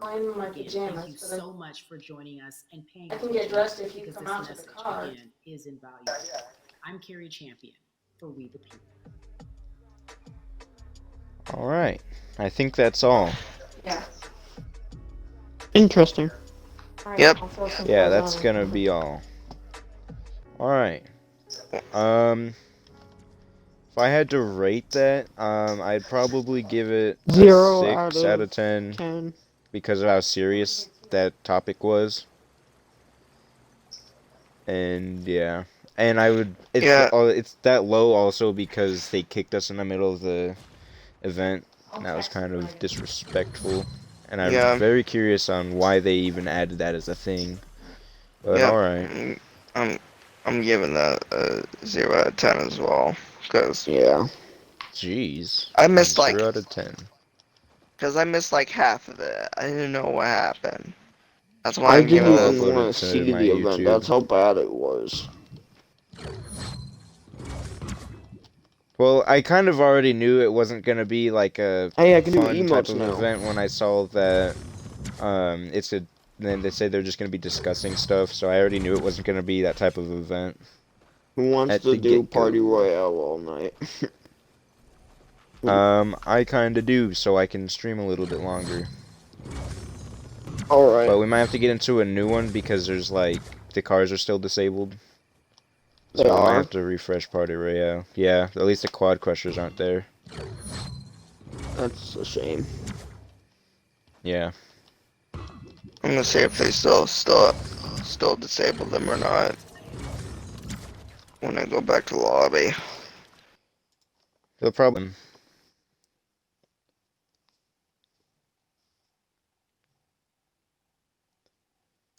I'm in my pajamas, Thank you so much for joining us and paying I can get dressed if you because come this out to the message, car. again, is invaluable. I'm Carrie Champion for We the People. Alright. I think that's all. Yeah. Interesting. Alright, Yep. I'll throw some Yeah, clothes that's on. gonna be all. Alright. If I had to rate that, I'd probably give it a 0 6 out of 10 10. because of how serious that topic was. And yeah. And I would it's that low also because they kicked us in the middle of the event. And that was kind of disrespectful. And I'm very curious on why they even added that as a thing. But alright. I'm giving that a 0 out of 10 as well. Cause jeez. I missed like 0 out of 10. Cause I missed like half of it. I didn't know what happened. That's why I'm didn't giving even it. want to see the event. That's how bad it was. Well, I kind of already knew it wasn't gonna be like a Hey, I can do fun type emotes of now. event when I saw that then they say they're just gonna be discussing stuff, so I already knew it wasn't gonna be that type of event. Who wants to do Party Royale all night? I kinda do, so I can stream a little bit longer. Alright. But we might have to get into a new one because there's like the cars are still disabled. So They I might are? have to refresh Party Royale. Yeah, at least the quad crushers aren't there. That's a shame. Yeah. I'm gonna see if they still disable them or not. When I go back to the lobby. The problem.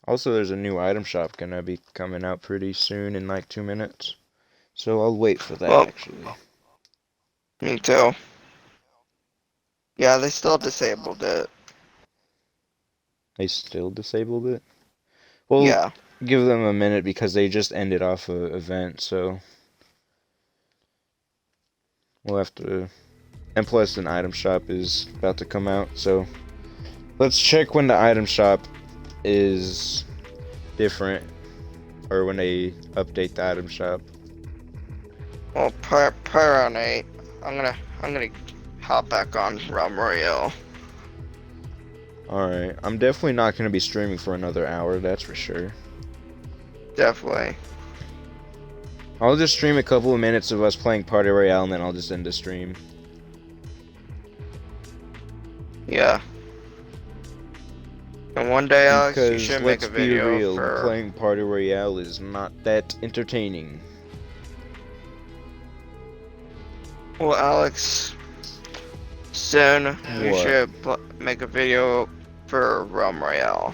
Also, there's a new item shop gonna be coming out pretty soon in like 2 minutes. So I'll wait for that actually. Me too. Yeah, they still disabled it. They still disabled it? Well, Yeah. give them a minute because they just ended off a event, so we'll have to. And plus, an item shop is about to come out, so let's check when the item shop is different, or when they update the item shop. Well, prior on 8, I'm gonna hop back on Realm Royale. Alright, I'm definitely not going to be streaming for another hour, that's for sure. Definitely. I'll just stream a couple of minutes of us playing Party Royale, and then I'll just end the stream. Yeah. And one day, Alex, you Because should make let's a video be real, for... playing Party Royale is not that entertaining. Well, Alex, soon you What? should make a video for Realm Royale.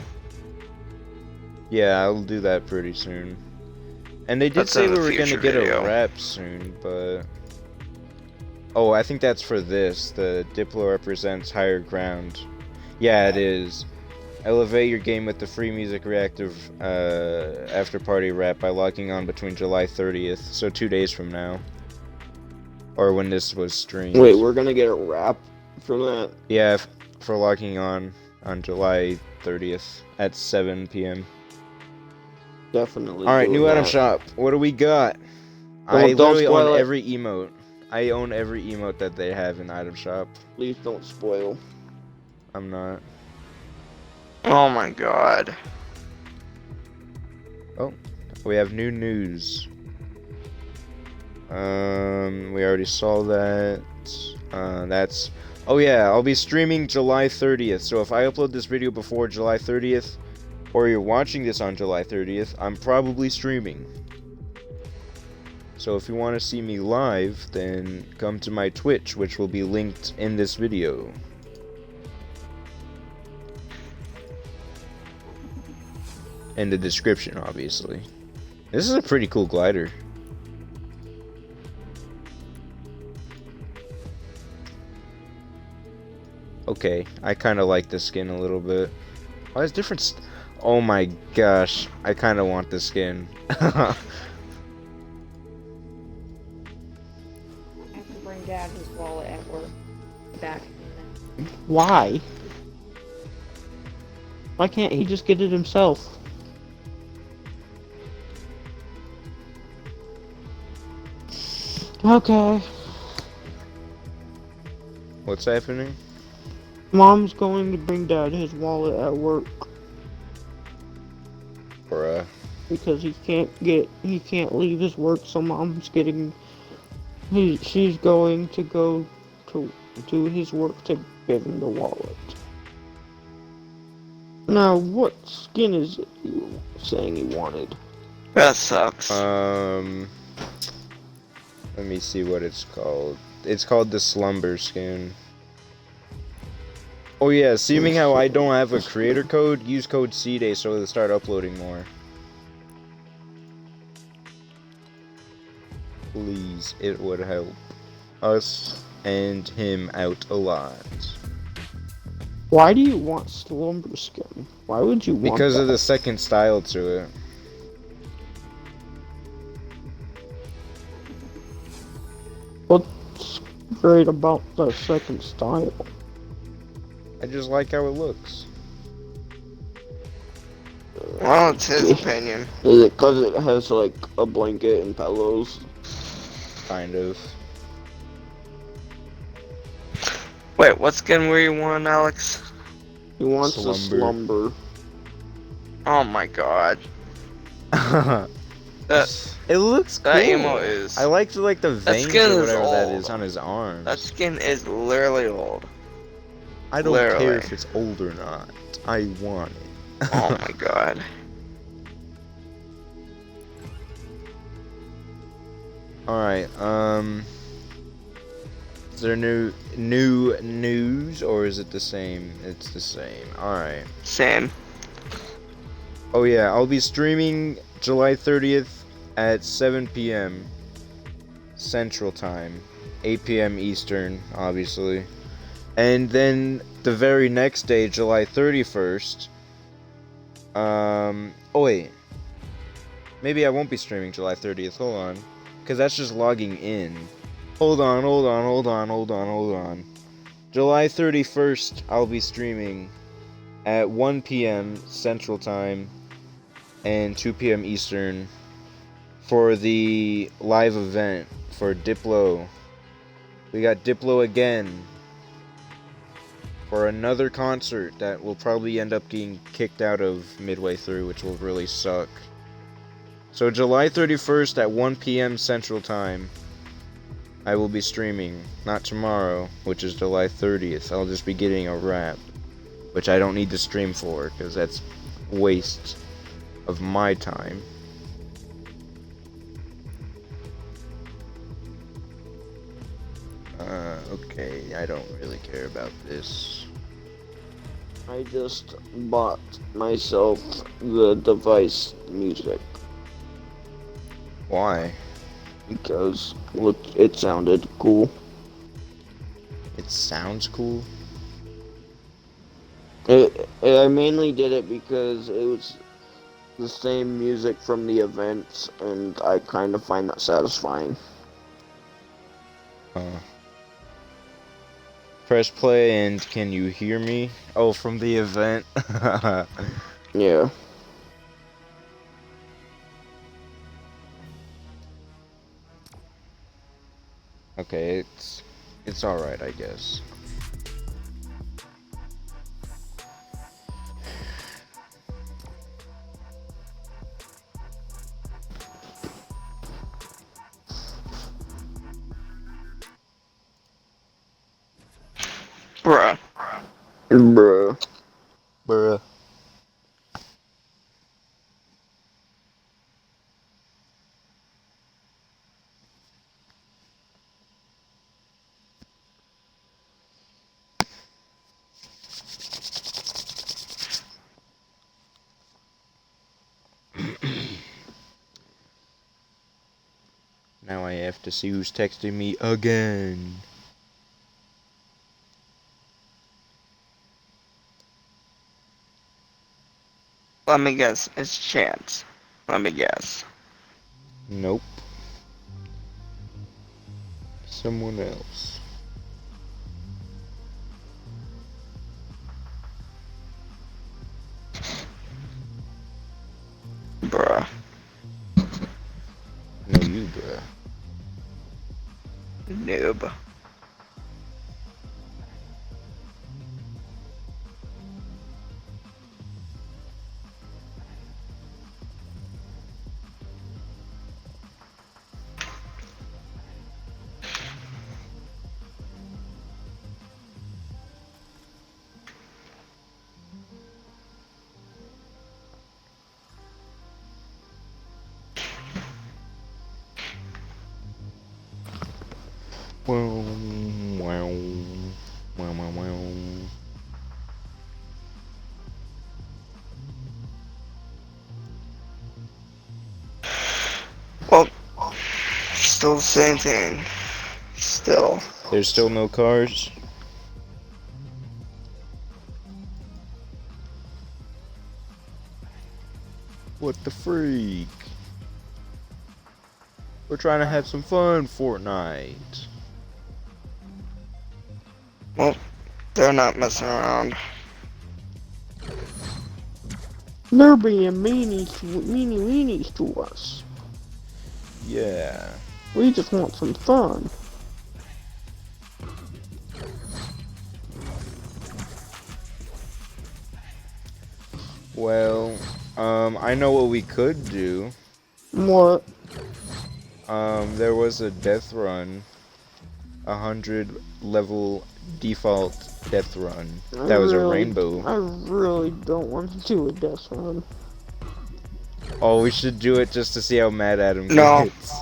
Yeah, I'll do that pretty soon. And they did That's say in we the were gonna future get video. a wrap soon, but... Oh, I think that's for this. The Diplo represents higher ground. Yeah, it is. Elevate your game with the free music reactive after party wrap by logging on between July 30th, so 2 days from now. Or when this was streamed. Wait, we're gonna get a wrap from that? Yeah, for logging on July 30th at 7 p.m. Definitely. Alright, doing new item that. shop. What do we got? Don't I literally spoil own it. every emote. I own every emote that they have in the item shop. Please don't spoil. I'm not. Oh my god. Oh, we have new news. We already saw that. That's... Oh yeah, I'll be streaming July 30th, so if I upload this video before July 30th, or you're watching this on July 30th, I'm probably streaming. So if you want to see me live, then come to my Twitch, which will be linked in this video. In the description, obviously. This is a pretty cool glider. Okay, I kind of like the skin a little bit. Oh, there's different oh my gosh, I kind of want the skin. I have to bring Dad his wallet at work back. Why? Why can't he just get it himself? Okay. What's happening? Mom's going to bring Dad his wallet at work Bruh. because he can't leave his work, so Mom's she's going to go to his work to give him the wallet. Now, what skin is it you were saying he wanted? That sucks. Let me see what it's called. It's called the Slumber skin. Oh yeah, seeming how I don't have a creator code, use code CDAY so they'll start uploading more. Please, it would help us and him out a lot. Why do you want Slumber skin? Why would you want Because that? of the second style to it. What's great about the second style? I just like how it looks. Well, it's his opinion. Is it because it has like a blanket and pillows? Kind of. Wait, what skin were you on, Alex? He wants a slumber. Oh my god. It looks cool. That emo is. I like the veins skin or is whatever that old. is on his arms. That skin is literally old. I don't care literally. if it's old or not. I want it. Oh my god. Alright, is there new news or is it the same? It's the same. Alright. Same. Oh yeah, I'll be streaming July 30th at 7 p.m. Central Time, 8 p.m. Eastern, obviously. And then the very next day, July 31st, oh wait. Maybe I won't be streaming July 30th, hold on. Because that's just logging in. Hold on. July 31st, I'll be streaming at 1 p.m. Central Time and 2 p.m. Eastern for the live event for Diplo. We got Diplo again for another concert that will probably end up getting kicked out of midway through, which will really suck. So July 31st at 1 p.m. Central Time, I will be streaming. Not tomorrow, which is July 30th. I'll just be getting a wrap, which I don't need to stream for, because that's waste of my time. Okay, I don't really care about this. I just bought myself the device music. Why? Because look, it sounded cool. It sounds cool? I mainly did it because it was the same music from the events, and I kind of find that satisfying. Press play and can you hear me? Oh, from the event? Yeah. Okay, it's alright, I guess. Bruh. Bruh. Bruh. Now I have to see who's texting me again. Let me guess. It's Chance. Let me guess. Nope. Someone else. Bruh. No, you, bruh. Noob. Wow, wow, wow, wow, wow. Well, still the same thing. Still. There's still no cars? What the freak? We're trying to have some fun, Fortnite. Well, they're not messing around. They're being meanies to us. Yeah. We just want some fun. Well, I know what we could do. What? There was a death run. 100 level default death run. That was a rainbow. I really don't want to do a death run. Oh, we should do it just to see how mad Adam No. gets.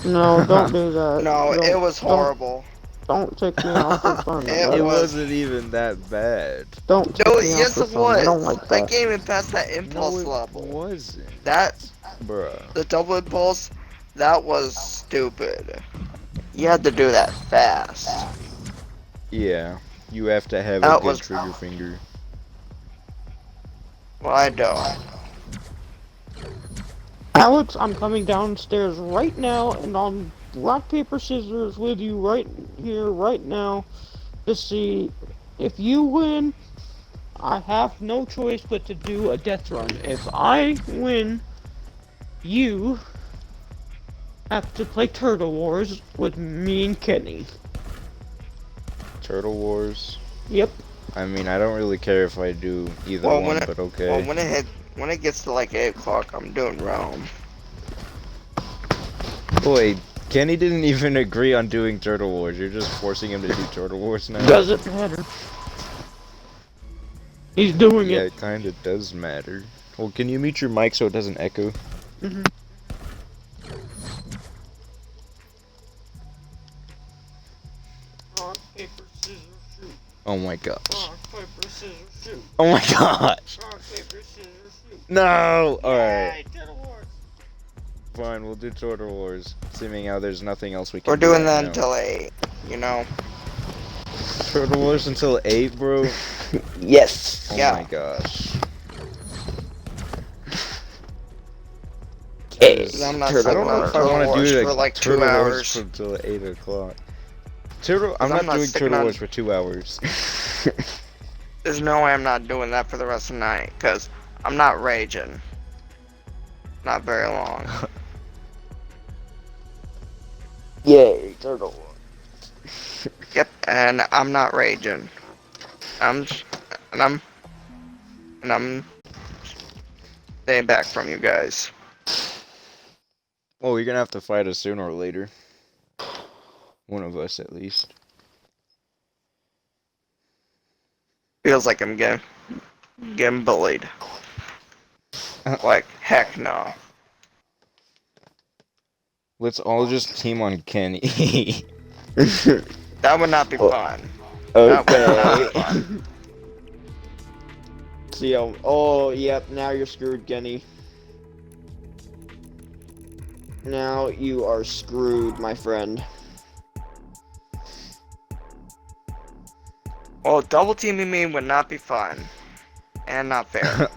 No, don't do that. No, Don't- it was horrible. Don't take me off the fun. It It was- wasn't even that bad. Don't take No, me yes off it the fun. I don't was. like I that. can't even pass that No, impulse it level. wasn't. That, Bruh. the double impulse, that was stupid. You had to do that fast. Yeah. You have to have a That good was- trigger finger. Well, I don't. Alex, I'm coming downstairs right now, and I'm rock, paper, scissors with you right here, right now, to see if you win. I have no choice but to do a death run. If I win, you have to play Turtle Wars with me and Kenny. Turtle Wars. Yep. I mean, I don't really care if I do either Well, one, but okay. Well, when it gets to like 8 o'clock, I'm doing Realm. Wait, Kenny didn't even agree on doing Turtle Wars. You're just forcing him to do Turtle Wars now? Doesn't matter. He's doing Yeah, it. it kind of does matter. Well, can you mute your mic so it doesn't echo? Mhm. Rock, paper, scissors, shoot. Oh my gosh. Rock, paper, scissors, shoot. Oh my gosh. Rock, paper, scissors, shoot. No! Alright. Yay, Turtle Wars. Fine, we'll do Turtle Wars. Seeming how there's nothing else we can We're do doing right that now. until 8, you know? Turtle Wars until 8, bro? Yes. Oh Yeah. my gosh. I'm not I sitting don't know on if I want Turtle to Wars do for like 2 Turtle Wars hours. until 8 o'clock. I'm I'm not not doing sticking Turtle on- Wars for 2 hours. There's no way I'm not doing that for the rest of the night, because I'm not raging. Not very long. Yay, Turtle Wars. Yep, and I'm not raging. I'm staying back from you guys. Well, you're gonna have to fight us sooner or later. One of us, at least. Feels like I'm getting bullied. Like, heck no. Let's all just team on Kenny. That would not be Oh, fun. That would not be okay. fun. See, oh, yep, now you're screwed, Kenny. Now you are screwed, my friend. Well, double teaming me would not be fun. And not fair.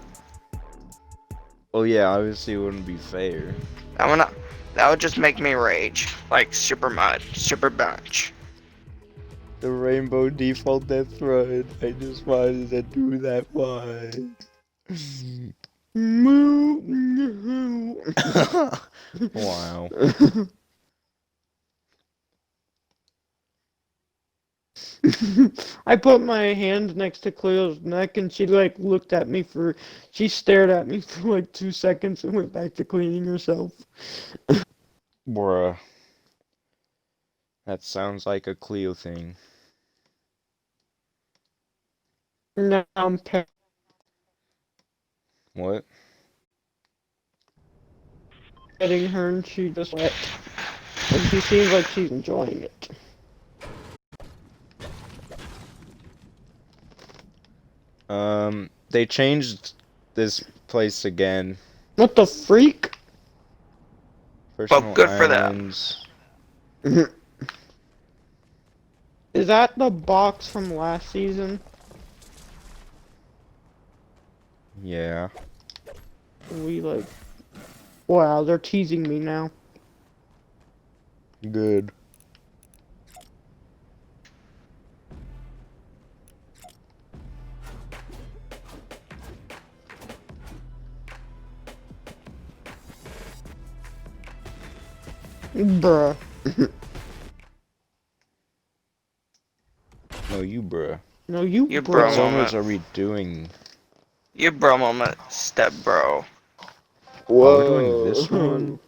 Oh yeah, obviously it wouldn't be fair. That would just make me rage. Like, super much. The rainbow default death run. I just wanted to do that one. Wow. I put my hand next to Cleo's neck and she like she stared at me for like 2 seconds and went back to cleaning herself. Bruh. That sounds like a Cleo thing. Now I'm What? petting her and she just wet. And she seems like she's enjoying it. They changed this place again. What the freak? Personal good for them. islands. Is that the box from last season? Yeah. Wow, they're teasing me now. Good. Bruh. No, you bruh. No, you You bro. bro What moment. zones are we doing? You bro moment, step bro. Whoa. Oh, we're doing this one?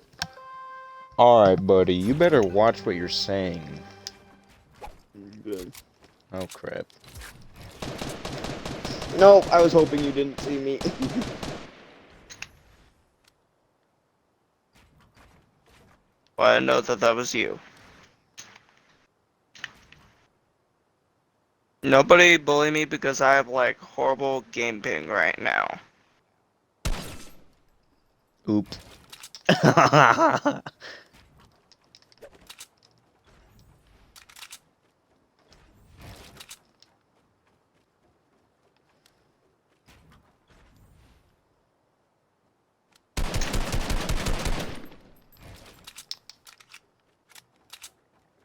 Alright, buddy, you better watch what you're saying. Good. Oh, crap. Nope, I was hoping you didn't see me. Well, I know that was you. Nobody bully me because I have like horrible game ping right now. Oop.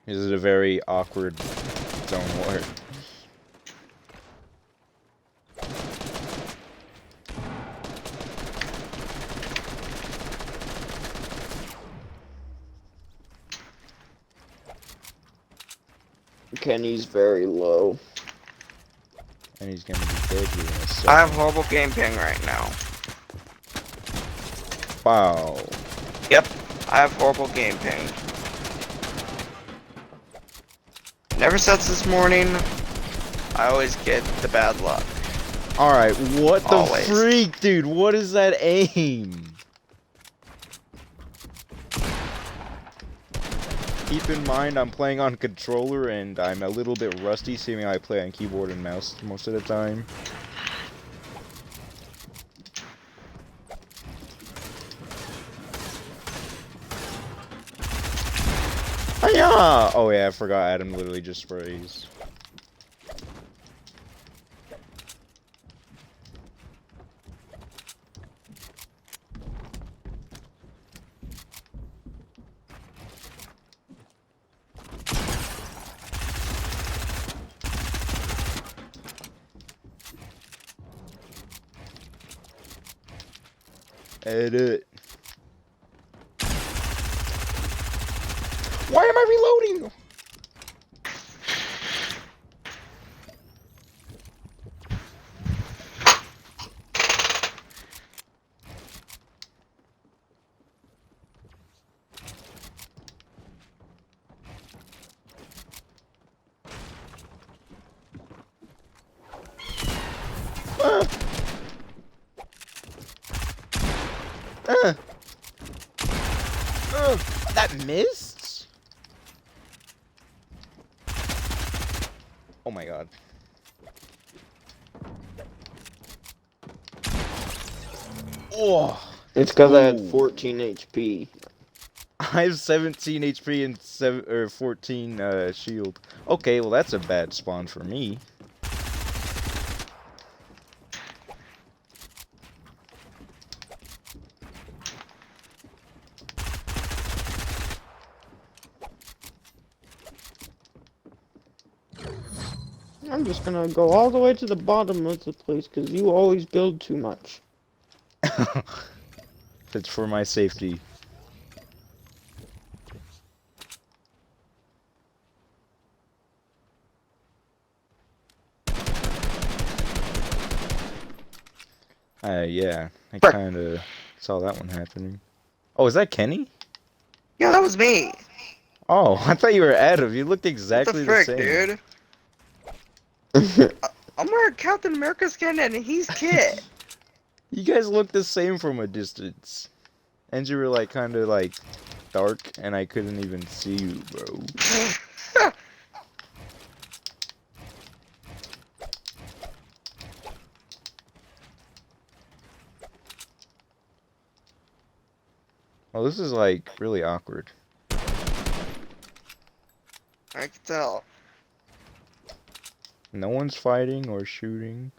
This is a very awkward zone war. Kenny's very low. And he's gonna be dead here in a second. I have horrible game ping right now. Wow. Yep, I have horrible game ping. Never since this morning, I always get the bad luck. Alright, what the Always. freak, dude? What is that aim? Keep in mind, I'm playing on controller and I'm a little bit rusty, seeing I play on keyboard and mouse most of the time. Hiya! Oh yeah, I forgot Adam literally just sprays. Edit. Why am I reloading? That missed? Oh my god. Oh, It's because I had 14 HP. I have 17 HP and 14 shield. Okay, well that's a bad spawn for me. I'm just gonna go all the way to the bottom of the place because you always build too much. It's for my safety. Yeah, I kinda saw that one happening. Oh, is that Kenny? Yeah, that was me. Oh, I thought you were Adam. You looked What exactly the frick, same. dude? I'm wearing Captain America skin and he's Kit. You guys look the same from a distance. And you were like kinda like dark and I couldn't even see you, bro. Well, this is like really awkward. I can tell. No one's fighting or shooting.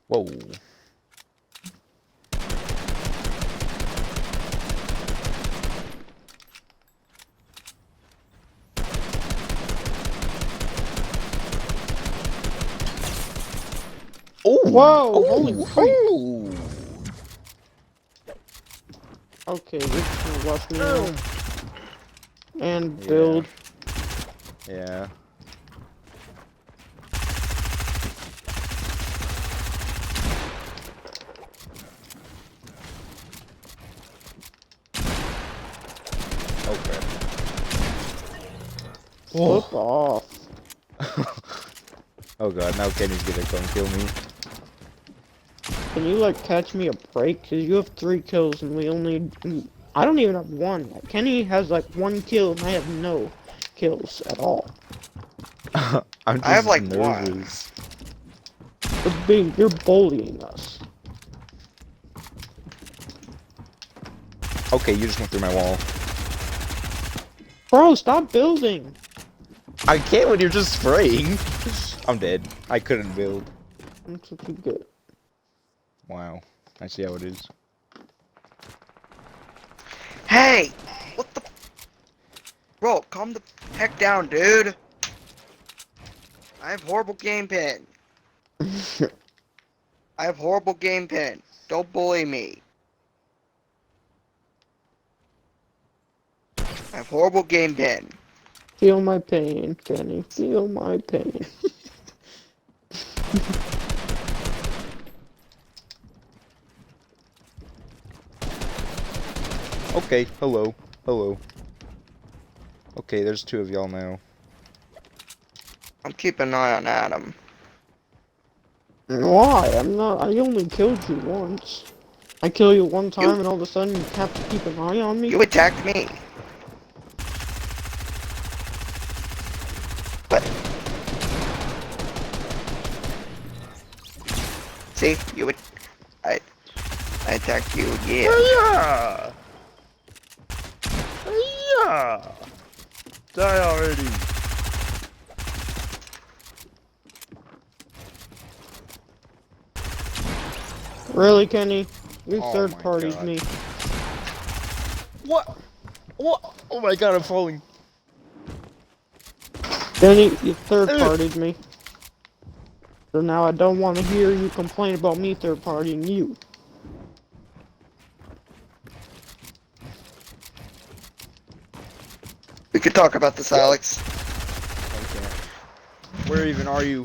Whoa. Oh! Whoa! Holy Oh! freak! Oh! Okay, this is rush me out. And build. Yeah. Okay. Flip off. Oh god, now Kenny's gonna come kill me. Can you like catch me a break? Cause you have 3 kills and we only. I don't even have 1. Kenny has like 1 kill and I have no kills at all. I'm just I have like nervous. You're bullying us. Okay, you just went through my wall. Bro, stop building. I can't when you're just spraying. I'm dead. I couldn't build. That's what you get. Wow. I see how it is. Hey! What the? Bro, calm the heck down, dude. I have horrible game pin. I have horrible game pin. Don't bully me. I have horrible game pin. Feel my pain, Kenny. Feel my pain. Okay, hello. Hello. Okay, there's 2 of y'all now. I'm keeping an eye on Adam. Why? I'm not. I only killed you once. I kill you one time and all of a sudden you have to keep an eye on me? You attacked me. But see, you would. I attacked you again. Yeah! Yeah! Die already! Really, Kenny? You Oh third my parties God. me. What? What? Oh my god, I'm falling. Kenny, you third partied me. So now I don't want to hear you complain about me third partying you. We could talk about this, Alex. Okay. Where even are you?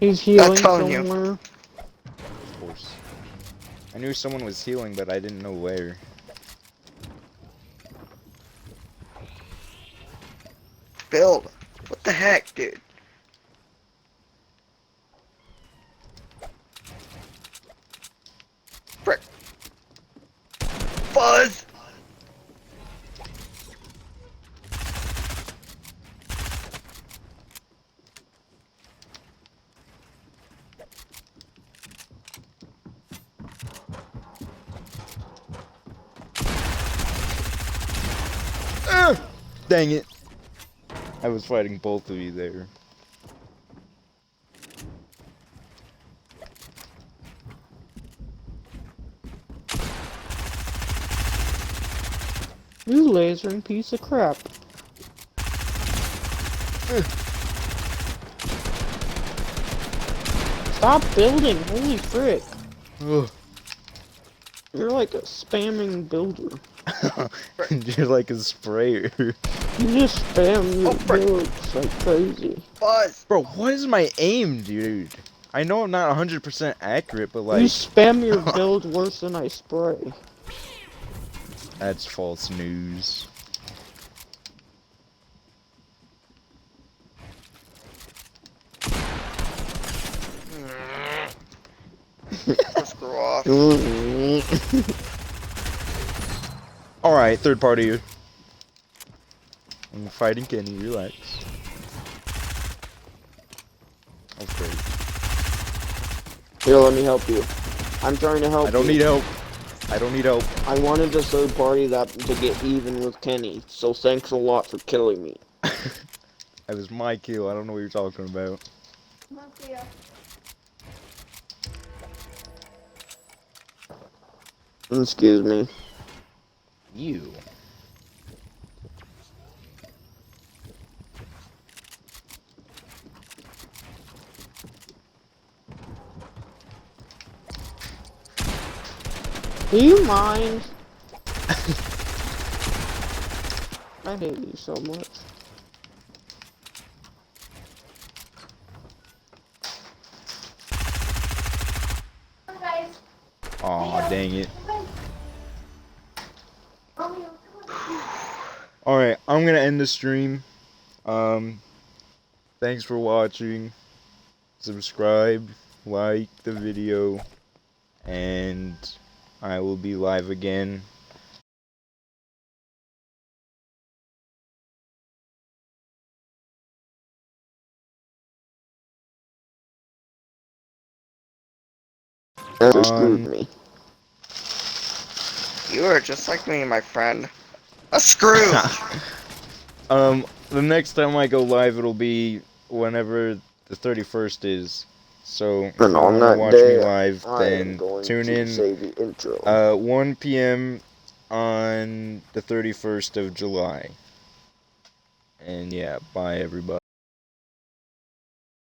He's healing telling you. somewhere. Of course. I knew someone was healing, but I didn't know where. build. What the heck, dude? Frick. Buzz! Dang it. I was fighting both of you there. You lasering piece of crap. Stop building, holy frick. Ugh. You're like a spamming builder. You're like a sprayer. You just spam your builds like crazy. Buzz! Bro, what is my aim, dude? I know I'm not 100% accurate, but You like... spam your build worse than I spray. That's false news. Screw off. Alright, third party. I'm fighting Kenny, relax. Okay. Here, let me help you. I'm trying to help you. I don't need help. I don't need help. I wanted the third party to get even with Kenny, so thanks a lot for killing me. That was my kill, I don't know what you're talking about. Excuse me. You. Do you mind? I hate you so much. Aw, dang it. Alright, I'm gonna end the stream. Thanks for watching. Subscribe, like the video, and I will be live again. Screwed me. You are just like me, my friend. A Scrooge! The next time I go live, it'll be whenever the 31st is. So, if you And on want to that watch day, me live, I am then going tune to in say the intro. 1 p.m. on the 31st of July. And yeah, bye everybody.